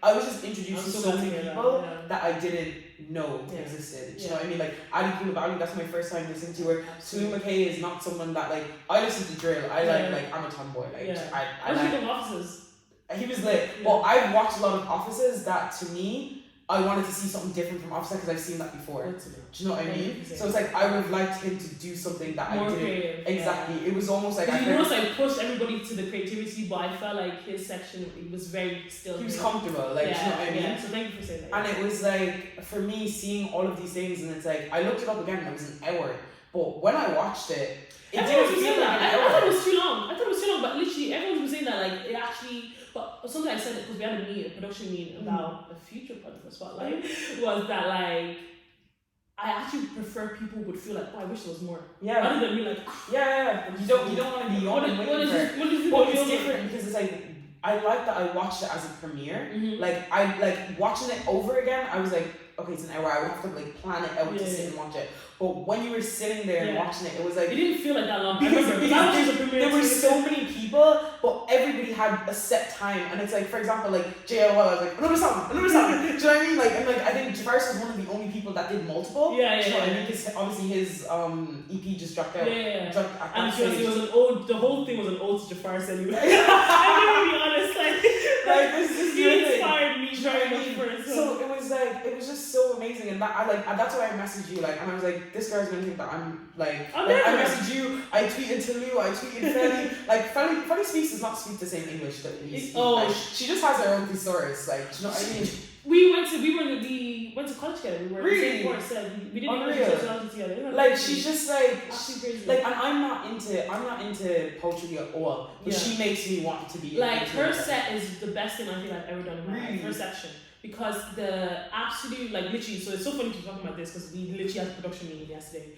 I was just introduced to so many people that I didn't know existed. Do you know what I mean? Like Ali Koulibaly, that's my first time listening to her. Sue McKay is not someone that like I listen to drill. I like I'm a tomboy. Like I like Offices. He was lit. Well, I've watched a lot of Offices that to me I wanted to see something different from Offset because I've seen that before. Do you know what I mean? So it's like I would have liked him to do something that more I didn't. creative. Exactly. Yeah. It was almost like he knows like pushed everybody to the creativity, but I felt like his section it was very still. He was comfortable, like, do you know what I mean? Yeah. So thank you for saying that. And it was like for me seeing all of these things, and it's like I looked it up again and it was an hour. But when I watched it, everyone was saying like that. I thought it was too long. But literally everyone was saying that like it actually. But something I said because we had a production meeting about a future project for Spotlight was that like I actually prefer people would feel like, oh, I wish there was more. Yeah. Rather than be like, You don't want to be on and waiting for it. But it's different because it's like I like that I watched it as a premiere. Like I like watching it over again. I was like, okay, it's an hour. I would have to like plan it out to sit and watch it. But when you were sitting there and watching it was like it didn't feel like that long. Because there were so many people, but everybody had a set time, and it's like, for example, like JLL, I was like another song. Do you know what I mean? Like, and like I think Javaris was one of the only people that did multiple. Do you know what I mean? Because obviously his EP just dropped out. And it was an ode. The whole thing was an ode to Javaris anyway. I'm gonna be honest, like this he inspired me very much for it. So it was just so amazing, and that that's why I messaged you, like, and I was like, this girl's gonna think that I'm like I messaged you, I tweeted to Lou, I tweeted Feli. Like Feli speaks does not speak the same English that we speak. Like, she just has her own thesaurus, like, do you know what I mean? We went to college together. We were in the same course. So we didn't even sociology together. Like she's just like crazy. Like, and I'm not into poetry at all. But she makes me want to be. Like her set is the best thing I think I've ever done in my life. Her section. Because the absolute, like, literally, so it's so funny to be talking about this because we literally had a production meeting yesterday.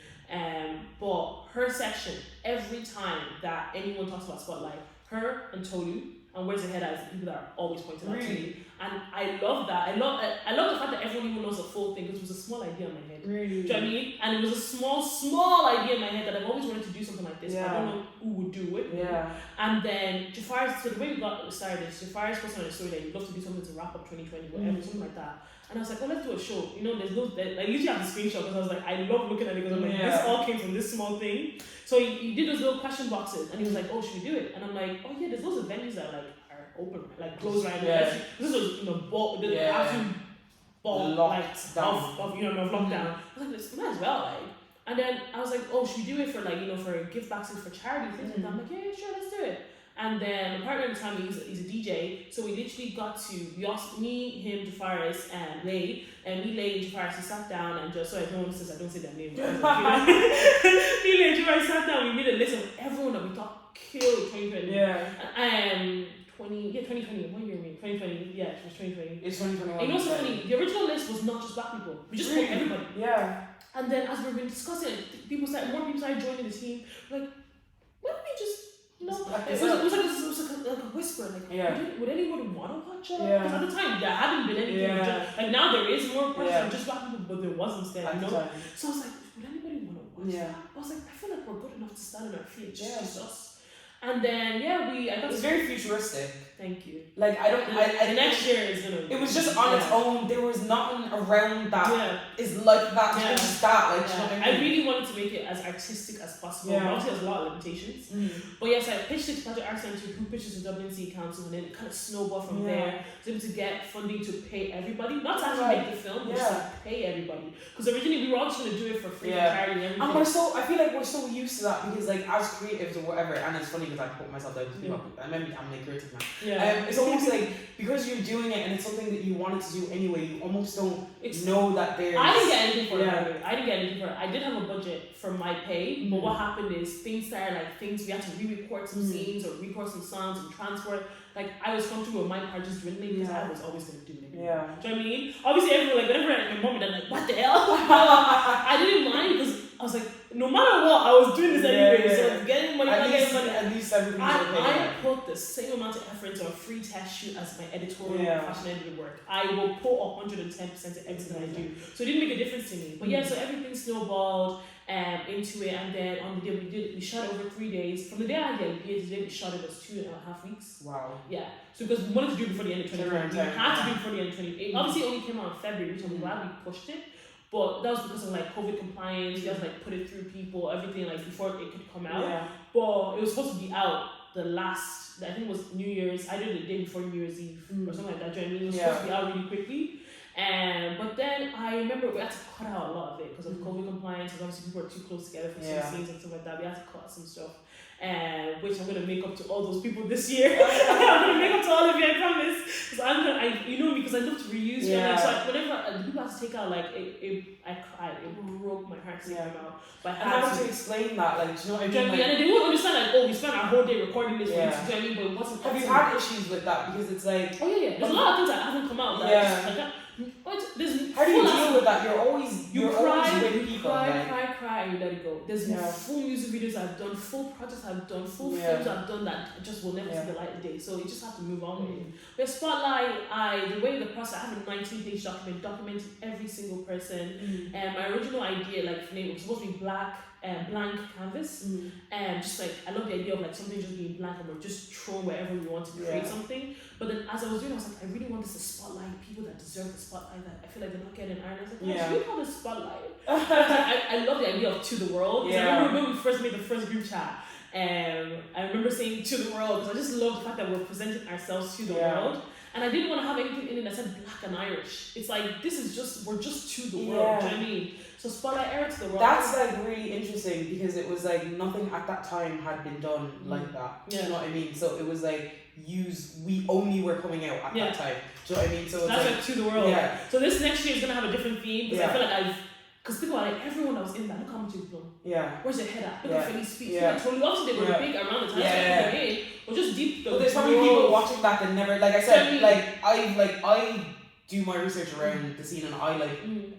But her section, every time that anyone talks about Spotlight, her and Tolu and Where's the Head Eyes, the people that are always pointing out to me. And I love that. I love the fact that everyone even knows the full thing because it was a small idea in my head. Really? Do you know what I mean? And it was a small idea in my head that I've always wanted to do something like this, but I don't know who would do it. Yeah. And then Jafar's, so the way we got started is Jafar's posted on a story that he'd love to do something to wrap up 2020, whatever, something like that. And I was like, oh, let's do a show. You know, there's no, like, literally I have the screenshot because I was like, I love looking at it because I'm like, this all came from this small thing. So he did those little question boxes and he was like, oh, should we do it? And I'm like, oh yeah, there's loads of venues that like are open, like closed right now. This was, you know, the absolute ball like of you know, of lockdown. I was like, this might as well, like. And then I was like, oh, should we do it for like, you know, for gift boxes for charity things like that? I'm like, yeah, sure, let's do it. And then my partner at the time, he's a DJ, so we literally got to, me, him, Jafaris, and Lay, and me, Lay, and Jafaris, we sat down and just, so I don't say their name, me, Lay, and Jafaris sat down, we made a list of everyone that we thought killed 2020. 2020, what year are we? 2020, yeah, it was 2020. It's 2021. And you know what's so funny? The original list was not just black people, we just called everybody. Yeah. And then as we've been discussing it, more people started joining the team, like, why don't we just, you know, it was like a whisper, like, would anybody want to watch it? Because at the time, there hadn't been anything. Like now there is more pressure on just black people, but there wasn't then, you know? So I was like, would anybody want to watch that? I was like, I feel like we're good enough to stand on our feet, just us. And then, I got it's very futuristic. Thank you. Like, the next year is gonna it was just on its own. There was nothing around that is like that. Yeah. Just that. Like, you know what I mean? I really wanted to make it as artistic as possible. Obviously, there's a lot of limitations. But yes, I pitched it to Project Art Centre, who pitched it to Dublin City Council, and then it kind of snowballed from there. I was able to get funding to pay everybody, not to actually make the film, but just to pay everybody. Because originally we were all just going to do it for free for charity and everything. And I feel like we're so used to that because, like, as creatives or whatever, and it's funny because I put myself down to people. I mean, I'm like creative now. It's almost like because you're doing it and it's something that you wanted to do anyway, you almost don't know that there's. I didn't get anything for it. I didn't get anything for it. I did have a budget for my pay, but what happened is things started we had to re-record some scenes or record some songs and transport. Like I was comfortable with my part just dwindling because I was always going to do it. Do you know what I mean? Obviously, everyone whenever my mom and like, what the hell? I didn't mind because I was like, no matter what, I was doing this anyway. So getting money, at least everything's okay. I put the same amount of effort into a free test shoot as my editorial fashion editing work. I will put 110% of everything I do. So it didn't make a difference to me. But so everything snowballed into it, and then on the day we shot it over 3 days. From the day I had the idea to the day we shot it was 2.5 weeks. Wow. Yeah. So because we wanted to do it before the end of 2020. We had to do it before the end of 2020. Obviously it only came out in February, which I'm glad we pushed it. But that was because of like COVID compliance, we had to like put it through people, everything like before it could come out. Yeah. But it was supposed to be out I think it was New Year's, I did it the day before New Year's Eve or something like that. Do you know what I mean? It was supposed to be out really quickly. But then I remember we had to cut out a lot of it because of COVID compliance, and obviously people were too close together for some scenes and stuff like that. We had to cut some stuff, which I'm gonna make up to all those people this year. I'm gonna make up to all of you, I promise. Because you know me, because I love to reuse. Yeah. So whenever people have to take out, like I cried. It broke my heart to take them out. But I had to explain that, like, do you know what I mean? Like, and they won't understand, like, oh, we spent our whole day recording this for you, do you know what I mean? But it wasn't. Have you had issues with that? Because it's like, there's a lot of things that haven't come out. How do you deal with that? You're always cry, with people. Cry, and you let it go. There's full music videos I've done, full projects I've done, full films I've done that just will never see the light of day. So you just have to move on with it. But Spotlight, the way the process, I have a 19-page document documenting every single person. And my original idea, like, it was supposed to be blank canvas, and just like I love the idea of like something just being blank and we're just thrown wherever we want to create something. But then as I was doing, I was like, I really want this to spotlight people that deserve the spotlight that I feel like they're not getting iron. I was like, should we call this Spotlight? I love the idea of to the world. I remember when we first made the first group chat, and I remember saying to the world because I just love the fact that we're presenting ourselves to the world. And I didn't want to have anything in it that said Black and Irish. It's like, we're just to the world, do you know what I mean? So Spotlight Eire to the world. That's like really interesting because it was like nothing at that time had been done like that. Do you know what I mean? So it was like, we only were coming out at that time. Do you know what I mean? So that's like to the world. Yeah. So this next year is going to have a different theme because I feel like because think about it, everyone that was in that, look how much you've done. Yeah. Where's your head at? Look at Feli's feet. Yeah. Totally obviously they were big around the time. So they were just deep. But there's probably people watching that never, like I said, I do my research around the scene and I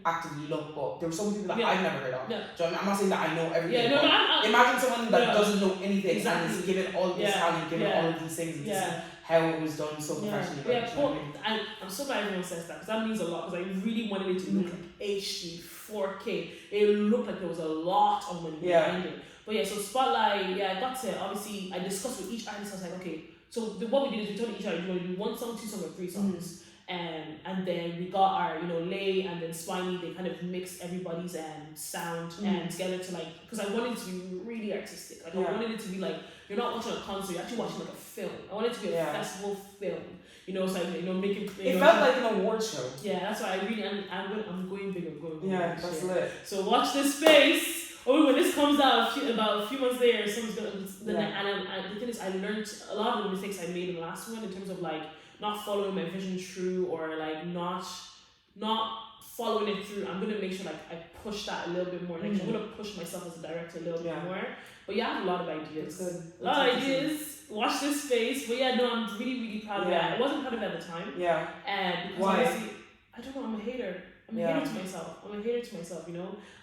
actively look, but there were so many people that I've never heard of. So I'm not saying that I know everything. Imagine someone that doesn't know anything and is given all this talent, given all of these things, and this is how it was done so professionally. I'm so glad everyone says that because that means a lot because I really wanted it to look like HD, 4K. It looked like there was a lot of money behind it. But so Spotlight, I got to, obviously, I discussed with each artist, I was like, okay, so what we did is we told each other, you want to do 1 song, 2 songs, or 3 songs. And then we got our, Lay and then Swiney, they kind of mixed everybody's sound together to like, because I wanted it to be really artistic. Like I wanted it to be like, you're not watching a concert, you're actually watching like a film. I wanted it to be a festival film. So making it felt like an award show. Yeah, that's why I really I'm going big, that's lit. So watch this space. When this comes out about a few months later, someone's gonna the thing is I learned a lot of the mistakes I made in the last one in terms of like not following my vision true or like not following it through. I'm gonna make sure like I push that a little bit more. Like I'm gonna push myself as a director a little bit more. But I have a lot of ideas. A lot of ideas. Watch this space. But I'm really, really proud of that. I wasn't proud of it at the time. Because obviously, I don't know, I'm a hater. I'm a hater to myself. I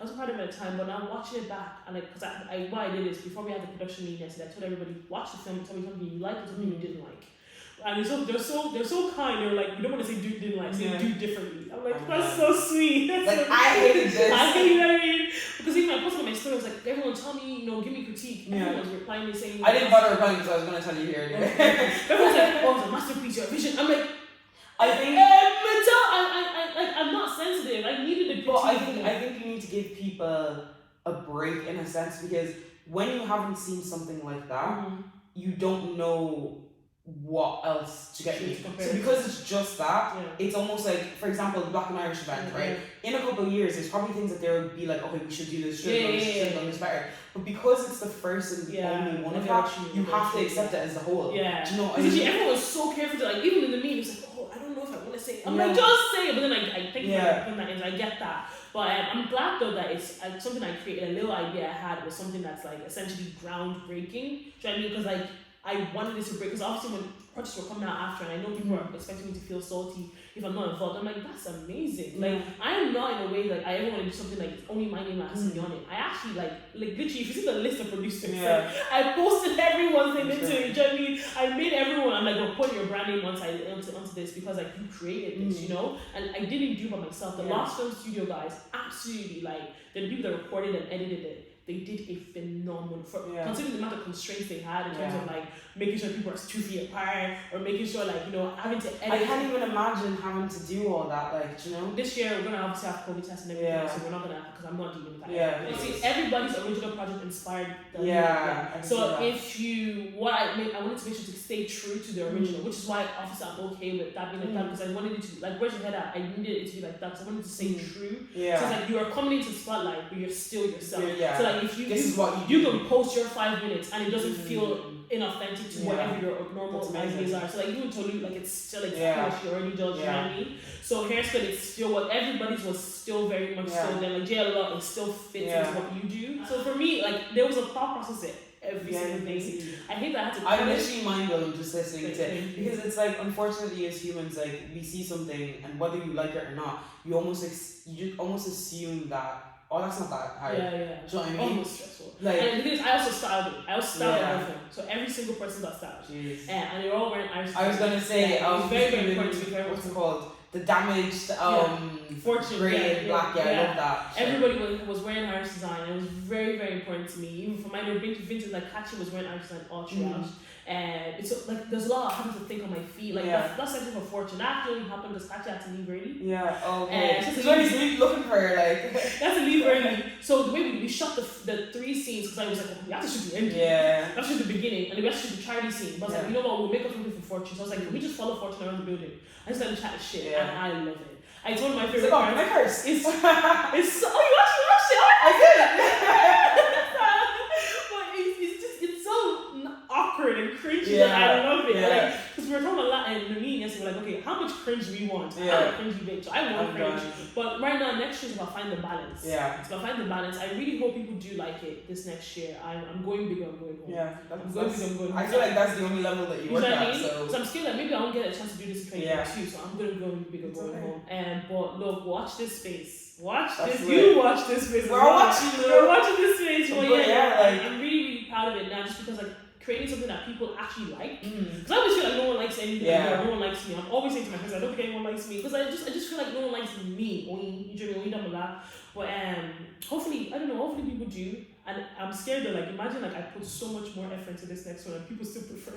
wasn't proud of it at the time, but now watching it back, and like, because what I did is, before we had the production meeting yesterday, I told everybody, watch the film, tell me something you liked and something you didn't like. And they're so kind. They're like, you don't want to say do didn't like, say do differently. I'm like, that's so sweet. That's I hated this. I hate, you know what I mean? Because even I posted on my story, I was like, everyone tell me, give me critique. Everyone's replying me saying, I didn't bother replying because I was going to tell you here. Everyone's like, oh, it's a masterpiece, your vision. I'm like, I think I'm not sensitive. I needed a critique. But I think you need to give people a break in a sense because when you haven't seen something like that, you don't know what else to get you. So because it's just that, it's almost like, for example, the Black and Irish event, right? In a couple of years, there's probably things that they would be like, okay, we should do this, should have done this better. But because it's the first and the only one of that, you have to accept it as the whole. Yeah. Do you know what I mean? Everyone was so careful to like, even in the meeting, it's like, oh, I don't know if I want to say it. I'm like, just say it. But then I think putting that in, I get that. But I'm glad though that it's something I created, a little idea I had was something that's like essentially groundbreaking. Do you know what I mean? Because like, I wanted this to break, because obviously when projects were coming out after, and I know people are expecting me to feel salty if I'm not involved, I'm like, that's amazing. Like, I am not in a way like I ever want to do something like only my name has to be on it. I actually like literally, if you see the list of producers, I posted everyone's name into it. Do you know what I mean? I made everyone, I'm like, well, put your brand name onto this because like you created this, and I didn't do it by myself. The Lost Film Studio guys, absolutely, like the people that recorded and edited it, they did a phenomenal considering the amount of constraints they had in terms of like making sure people are 2 feet apart or making sure like having to edit. I can't even imagine having to do all that, like This year we're gonna obviously have COVID tests and everything, so we're not gonna because I'm not dealing with that. Yeah. See, everybody's original project inspired them. So if I wanted to make sure to stay true to the original, which is why obviously I'm okay with that being like that because I wanted it to like where's your head at? I needed it to be like that because I wanted to stay true. So it's like you are coming into Spotlight but you're still yourself. So like if you can post your 5 minutes and it doesn't feel inauthentic to whatever your normal ideas are. So like you told you like it's still what she already does, you know what I mean? So hairspin is still what everybody's was still very much still there. Like JLL it still fits into what you do. So for me, like there was a thought process there. Every single thing. I hate that I had to. I'm literally mind blown just listening to it because it's like unfortunately as humans like we see something and whether you like it or not you just almost assume that that's not that hard. Do you know what I mean? Almost stressful. Like, and the thing is, I also styled it. I also styled everything. So every single person got styled. And they're all wearing Irish. I was gonna say, it's very, very important to be very what's it called? The damaged fortune grey and black. I love that. Everybody was wearing Irish design. And it was very, very important to me. Even for mine, they were vintage. Like Kachi was wearing Irish design all throughout. And it's like there's a lot of having to think on my feet. Like that's actually for fortune. That actually only happened because Kachi had to leave early. So when he's looking for her, like that's to leave early. So the way we shot the 3 scenes because I was like, we have to shoot the ending. That's just the beginning, and then we have to shoot the charity scene. But I was like, you know what, we'll make up something for fortune. So I was like, can we just follow fortune around the building? I just let him chat shit, and I love it. I told my favorite part. It's so. Oh, you actually watched it? I did. It's so awkward and cringy that I love it. Like, because we were talking a lot, and me and Nessie were like, okay, how much cringe do we want? I'm a cringy bitch, so I want cringe. But right now, next year is about finding the balance. It's about finding the balance. I really hope people do like it this next year. I'm going bigger, I'm going home. I'm going home. I feel like that's the only level that you work at. So I'm scared that maybe I won't get a chance to do this in 2022, so I'm going to go bigger, going home. But look, watch this space. Watch this space. We're watching this space. I'm really, really proud of it now, just because like creating something that people actually like. Because I always feel like no one likes anything. No one likes me. I'm always saying to my friends, I don't think anyone likes me because I just feel like no one likes me. But hopefully, I don't know. Hopefully people do. And I'm scared that like imagine like I put so much more effort into this next one and people still prefer.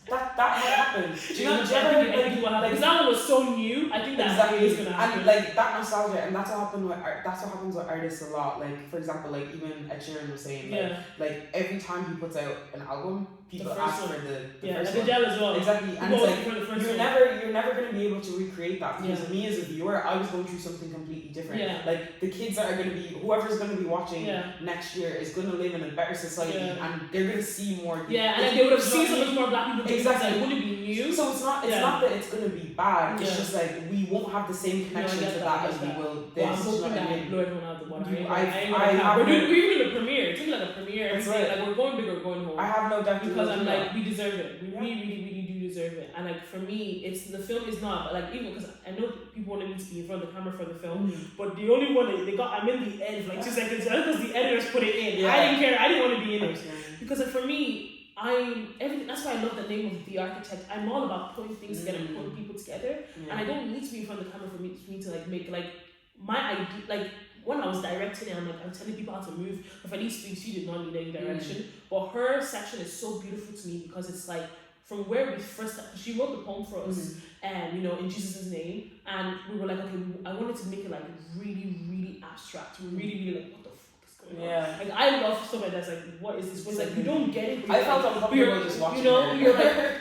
That might happen. Do you know, because that one was so new. I think that is gonna happen. And like that nostalgia, and that's what happens with artists a lot. Like for example, like even Ed Sheeran was saying, like every time he puts out an album, people ask for the first one. Gel as well. Exactly, and it's like you're never gonna be able to recreate that because me as a viewer, I was going through something completely different. Like the kids that are gonna be whoever's gonna be watching next year is gonna live in a better society, and they're gonna see more. And then they would have seen so much more black people. Exactly, it wouldn't be new. So it's not that it's gonna be bad. It's just like we won't have the same connection to that as we will this. I'm hoping that I blow everyone out the water. We're doing a premiere. It's like a premiere. That's right. Like we're going bigger, we're going home. I have no doubt because I'm like we deserve it. We really do deserve it. And like for me, it's the film is not. But like even because I know people wanted me to be in front of the camera for the film, but the only one that they got, I'm in the end for like 2 seconds. Just because the editors put it in. I didn't care. I didn't want to be in it because like, for me. That's why I love the name of The Architect. I'm all about putting things together and putting people together. And I don't need to be in front of the camera for me to like make like my idea. Like when I was directing it, I'm telling people how to move. But for these things, she did not need any direction. But her section is so beautiful to me because it's like from where we first. She wrote the poem for us, and in Jesus' name. And we were like, okay, I wanted to make it like really, really abstract. Really like what the. Like I love stuff like that. It's like, what is this? But it's like you don't get it. I felt uncomfortable just watching. You're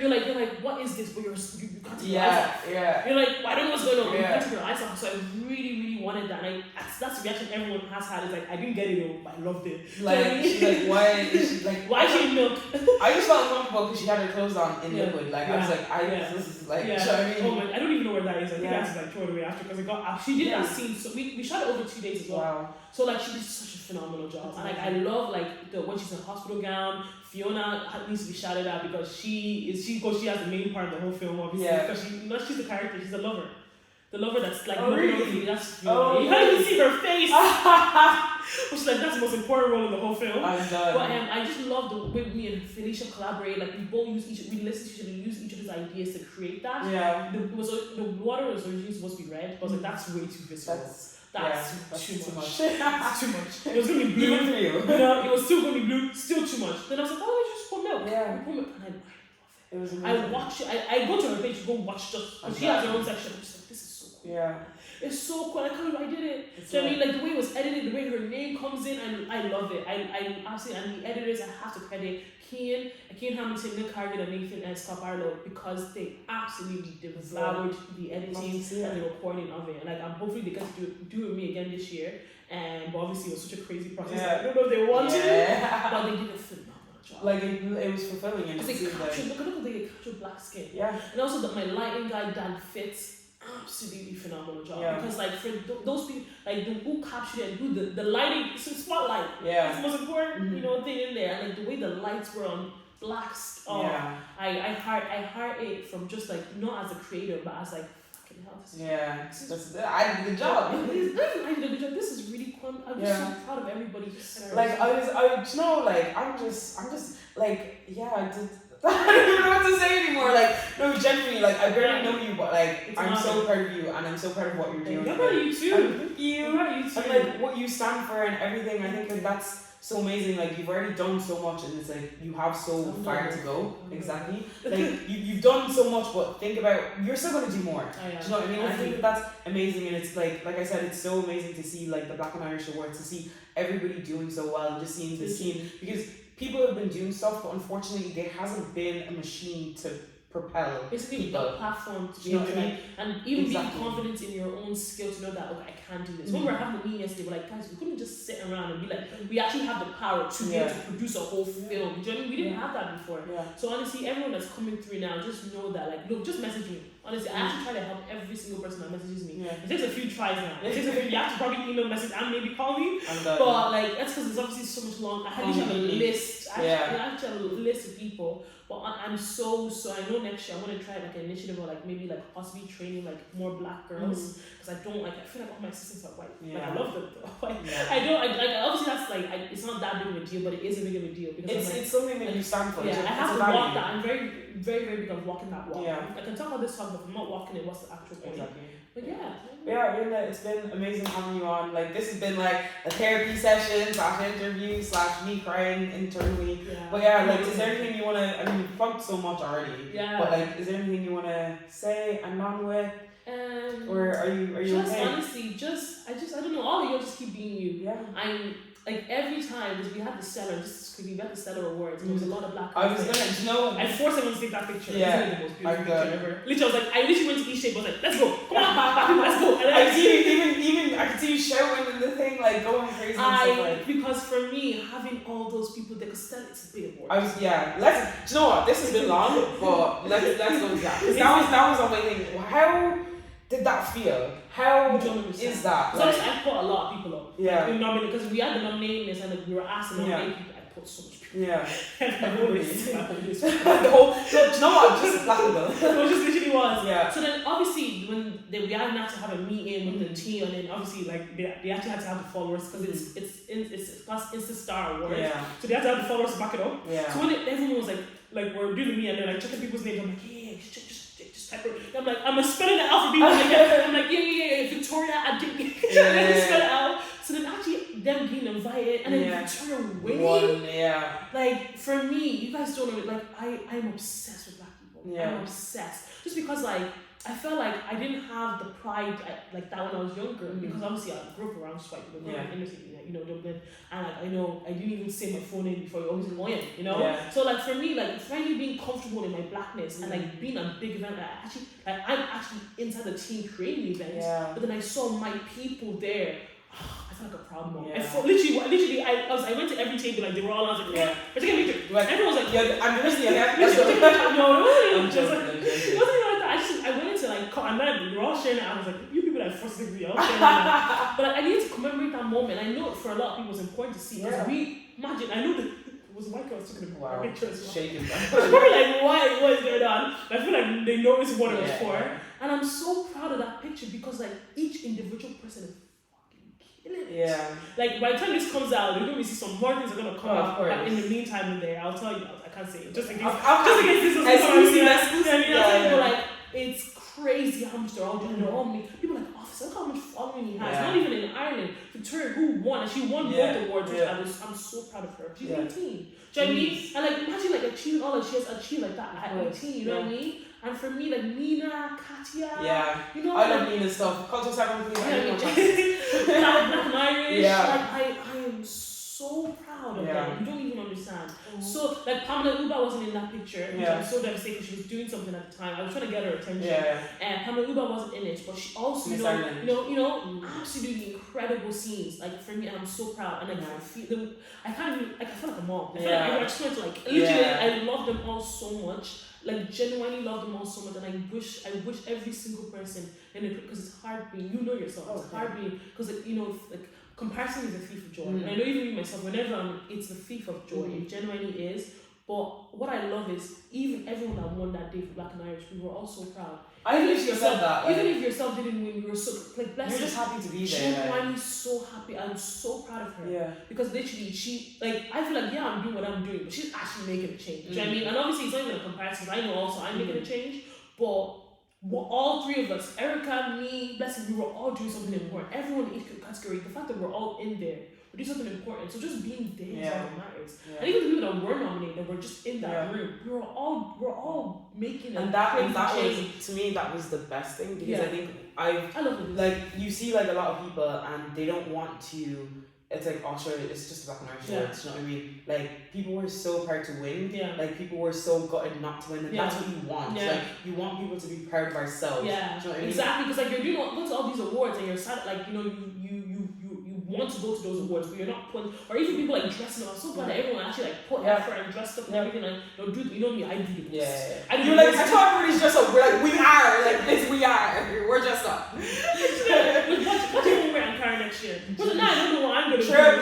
like, what is this? But you can't take your eyes off. You're like, I don't know what's going on. You can't take your eyes off. So I really wanted that. And that's the reaction everyone has had. Is like, I didn't get it though, but I loved it. Like she's like, why is she like? Why is she in milk? I just felt uncomfortable because she had her clothes on in liquid. Like I was like, this is like. You know what I mean? Oh my, I don't even know where that is. I think that's like throw it away after because it got. She did that scene. So we shot it over 2 days as well. Wow. So like she did such a phenomenal job, and like I love like when she's in a hospital gown. Fiona needs to be shouted at because she has the main part of the whole film, obviously. Because she's the character, she's the lover that's like really? That's Fiona. You can't even see her face. Which like that's the most important role in the whole film. I'm done. But I just love the way me and Felicia collaborate. Like we both we listen to each other, use each other's ideas to create that. The water was originally supposed to be red, but I was like that's way too visceral. that's too much. That's too much. It was gonna be blue. Even for you. It was still gonna be blue. Still too much. Then I was like, oh, let's just put milk. Yeah. We put milk, and I love it. It was amazing. I watch it. I go to her page to go watch just. She has her own section. I'm just like, this is so cool. Yeah. It's so cool. I can't believe I did it. It's Do you know what I mean? Like the way it was edited, the way her name comes in, and I love it. I absolutely, and the editors, I have to credit Cian Hamilton, Nick Cargan, and Nathan and Scott Barlow, because they absolutely devoured the editing and the recording of it. And like, I'm hopefully they get to do it with me again this year. But obviously it was such a crazy process. Yeah. I don't know if they want to, but they did a phenomenal job. Like it was fulfilling, and they captured, look at they captured black skin. Yeah. And also that my lighting guy Dan Fitz, absolutely phenomenal job. Yeah. Because like for those people, like who captured it, who the lighting, it's a spotlight. Yeah. That's the most important thing in there. And like the way the lights were on blacks. I heart it from just like not as a creator, but as like fucking hell. I did the job. I did a good job. This is really fun. I'm just so proud of everybody. Like I'm just like, I did. I don't even know what to say anymore. Like, no, genuinely, like, I barely know you, but like, I'm so proud of you, and I'm so proud of what you're doing. I'm proud of you too. Thank you. I'm proud of you too. And like, what you stand for and everything, I think like that's so amazing. Like, you've already done so much, and it's like you have so far to go. Exactly. Like, you've done so much, but think about you're still gonna do more. Do you know what I mean? I think that's amazing, and it's like I said, it's so amazing to see like the Black and Irish Awards, to see everybody doing so well, and just seeing the scene, because people have been doing stuff, but unfortunately there hasn't been a machine to propel basically people. A platform to be able to and even being confident in your own skill to know that I can do this. When we were having the meeting yesterday, we're like, guys, we couldn't just sit around and be like, we actually have the power to be able to produce a whole film. Do you know what I mean? We didn't have that before. So honestly, everyone that's coming through now, just know that like, look, just message me. Honestly, I actually try to help every single person that messages me. It takes a few tries now. It takes a few. You have to probably email, message, and maybe call me. But like, that's because there's obviously so much long. I actually have a list. I actually have a list of people. But I'm so I know next year I want to try like an initiative or like maybe like possibly training like more black girls, because I feel like all my assistants are white. Like I love them though. I don't like obviously that's like it's not that big of a deal, but it is a big of a deal because it's something that you stand for. I have to walk that. I'm very very very big on walking that walk. I can talk about this talk, but if I'm not walking it, what's the actual point? Exactly. But Irina, it's been amazing having you on. Like, this has been like a therapy session / interview / me crying internally. But like, is there anything you wanna? I mean, you've plugged so much already. But like, is there anything you wanna say and on with? Or are you just okay? Honestly, I don't know. All of you just keep being you. I'm like every time, because we had the Stellar, just quickly, we had the Stellar Awards, and there was a lot of black. I was gonna, I forced everyone to take that picture. Yeah, it's the most beautiful picture ever. Literally, I was like, I literally went to each shape. I was like, let's go, come on, let's go. And I see even I could see you shouting in the thing, like going crazy. Because for me, having all those people there, because it's a big award. Do you know what? This has been long, but let's go with that. Because that was on my thing. How did that feel? How is that? Like, I put a lot of people up. Yeah. Because we had the nominating list and we were asked to nominate people. I put so much people. Yeah. Everybody. The whole. So, do you know what? Just laughable. It just literally was. Yeah. So then, obviously, when we had to have a meeting with the team, and then obviously, like they actually had to have the followers because it's the Star Awards. Yeah. So they had to have the followers to back it up. Yeah. So when everyone was like we're doing me and they're like checking people's names, I'm like, just type it. I'm like, I'm spelling it out for people. I'm like, Victoria, I didn't spell it out. So then actually them being invited and then Victoria winning. Like for me, you guys don't know, like I'm obsessed with black people. Yeah. I'm obsessed. Just because like I felt like I didn't have the pride like that when I was younger, because obviously I grew up around white people, in Dublin, and like I didn't even say my phone name before, you always annoying, So like for me, like finally being comfortable in my blackness and like being a big event, I'm actually inside the team creating events, but then I saw my people there. I felt like a proud mom. Literally, I went to every table, like they were all, I was like, we're taking a picture. Everyone was like, I'm just it wasn't like that. I went into like, and then we were all sharing it. I was like, you people are first degree, all sharing that. But like, I needed to commemorate that moment. I know for a lot of people it's important to see, because imagine, I know that it was a white girl taking a picture as well. Shaking them. Probably like, what is going on? I feel like they noticed what it was for. And I'm so proud of that picture because like each individual person is like by the time this comes out, you're going to see some more things are going to come out. Like, in the meantime, in there, I'll tell you. I can't say it just in case. Just in case this was exclusive. But like it's crazy how much they're all doing. They're all me. People are like, officer, look how much following he has. Yeah. Not even in Ireland. Victoria, who won, and she won both awards, which I'm so proud of her. She's 18. Do you know what I mean? And like, imagine like achieving all that she has achieved like that at 18. You know what I mean? And for me, like Nina, Katia, you know, I love Nina's stuff. Culture 7, please. Black Irish. Yeah. Like I am so proud of them. You don't even understand. So like Pamela Uba wasn't in that picture, which I was so devastated because she was doing something at the time. I was trying to get her attention. And Pamela Uba wasn't in it, but she also, you know, absolutely incredible scenes. Like for me, and I'm so proud. And like I feel like a mom. I just wanted to like literally, I love them all so much. Like genuinely love them all so much, and I wish every single person in it, because it's hard being, you know yourself, it's hard being, because like, you know, like comparison is a thief of joy. And I know even me myself, whenever it's a thief of joy, it genuinely is. But what I love is even everyone that won that day for Black and Irish, we were all so proud. I think you said that. Like, even if yourself didn't win, you were so like blessed. You're just happy to be there. I'm so happy. I'm so proud of her. Yeah. Because literally, she like I feel like I'm doing what I'm doing, but she's actually making a change. Do you know what I mean? And obviously, it's not even a comparison. I know also I'm making a change, but all three of us, Erica, me, Blessing, we were all doing something important. Everyone in each category. The fact that we're all in there. We do something important, so just being there is all that matters. And even the people that were nominated, were just in that room. We're all making and that was, to me, that was the best thing, because I think I love it. Like you see like a lot of people and they don't want to. It's like, oh sure, it's just Black and Irish awards, you know what I mean? Like people were so proud to win. Like people were so gutted not to win, and that's what you want. Like you want people to be proud of ourselves. Do you know what I mean? Exactly, because like you're doing go to all these awards and you're sad, like you know you want to go to those awards, but you're not putting, or even people like dressing up. I'm so glad that everyone actually like put effort and dressed up and everything. Like, you know me, I do this. You're like, I thought everybody's dressed up. We're like, we are like this. We are. We're dressed up. What do you wear in Karen next year? But now I don't know what I'm gonna do. I don't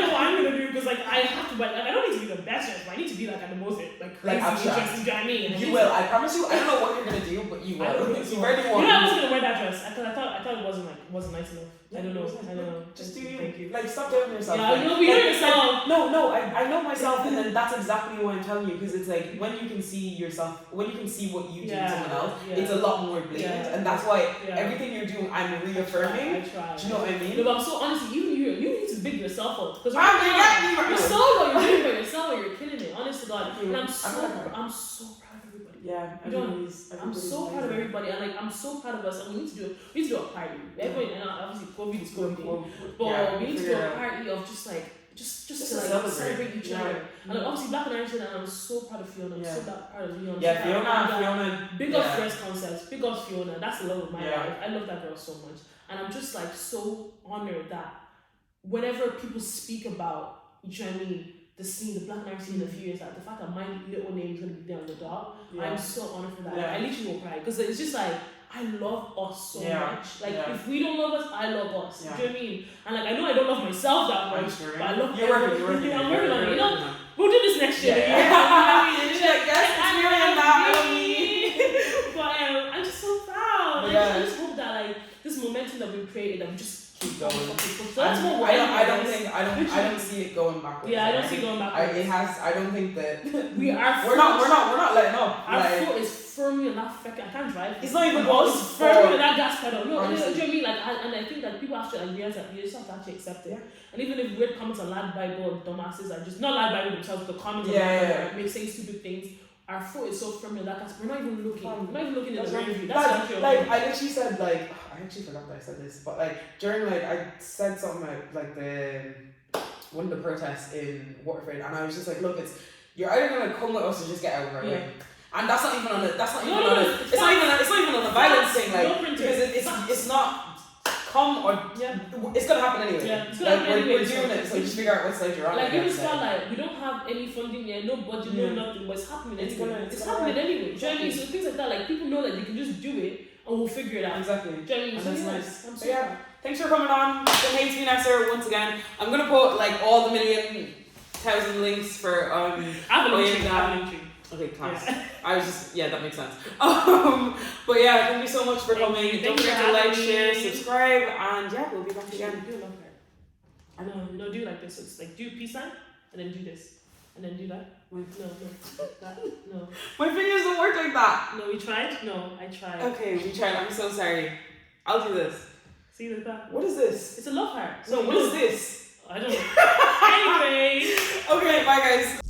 know what I'm gonna do, because like I have to. Like I don't need to be the best dressed, but I need to be like at the most like crazy dressed. You know what I mean? You will. I promise you. I don't know what you're gonna do, but you will. You really want. You know, I wasn't gonna wear that dress because I thought it wasn't nice enough. I don't know. Just do you. Thank you. Like stop doubting yourself. Yeah, you know yourself. No, I know myself, and then that's exactly what I'm telling you, because it's like when you can see yourself, when you can see what you do in someone else, it's a lot more blatant, and that's why everything you're doing, I'm reaffirming. I try. Do you know what I mean? No, but I'm so honestly, even you need to big yourself up, because you're solo, you're doing it by yourself, and you're killing it. Honest to God, and I'm so proud of everybody. Yeah, I'm so proud of everybody, and like I'm so proud of us, and we need to do a party. Everybody, and obviously COVID is COVID, but we need to do a party of just to like celebrate each other. And like, obviously Black and Irish, and I'm so proud of Fiona. I'm so proud of Leon. Fiona. Big up Fresh Concepts. Big up Fiona. That's the love of my life. I love that girl so much, and I'm just like so honored that whenever people speak about, you know what I mean, the scene, the Black and Irish scene in a few years, like the fact that my little name is gonna be there on the dog, I'm so honored for that. Like, I literally will cry, because it's just like I love us so much. Like if we don't love us, I love us. Do you know what I mean? And like I know I don't love myself that much, but I love you're working. I'm working on it. You know, we'll do this next year. But I'm just so proud. I just hope that like this momentum that we've created, that we just keep going. So that's what I don't see it going backwards. Yeah, I don't see it going backwards. I don't think that we're not letting up. Our foot is firmly on that I can't drive. It's not even us. It's firmly on that gas pedal. No, you know what I mean? Like, and I think that people have to like realize that you just have to actually accept it. Yeah. And even if weird comments are lied by dumbasses are just not lied by themselves, the comments make saying stupid things. Our foot is so firmly on that gas. We're not even looking. We're not even looking in the rear view. That's like I literally said I actually forgot that I said this, but like during I said something about like one of the protests in Waterford, and I was just like, look, you're either gonna come with us or just get out of our way. And it's not even on the violence thing, like because it's not come or it's gonna happen anyway. Yeah, it's gonna happen anyway. We're doing it, so just figure out what side you're on. Like even Spotlight, we don't have any funding yet, no budget, no nothing, but it's happening anyway. It's happening anyway. Do you know what I mean? So things like that, like people know that they can just do it and we'll figure it out. Exactly. Do you know what I mean? And that's nice. I'm so thanks for coming on. It hates me, NESSER, once again. I'm gonna put like all the 1,000,000 links for I have a link. Okay, class. Yeah. I was just that makes sense. But yeah, thank you so much for coming. Don't forget to like, share, subscribe, and we'll be back again. I love her. I know, do like this. It's like do peace sign and then do this. And then do that. No. That. No. My fingers don't work like that. No, we tried? No, I tried. Okay, we tried. I'm so sorry. I'll do this. See that? What is this? It's a love heart. No, what is this? I don't know. Anyway. Okay, bye guys.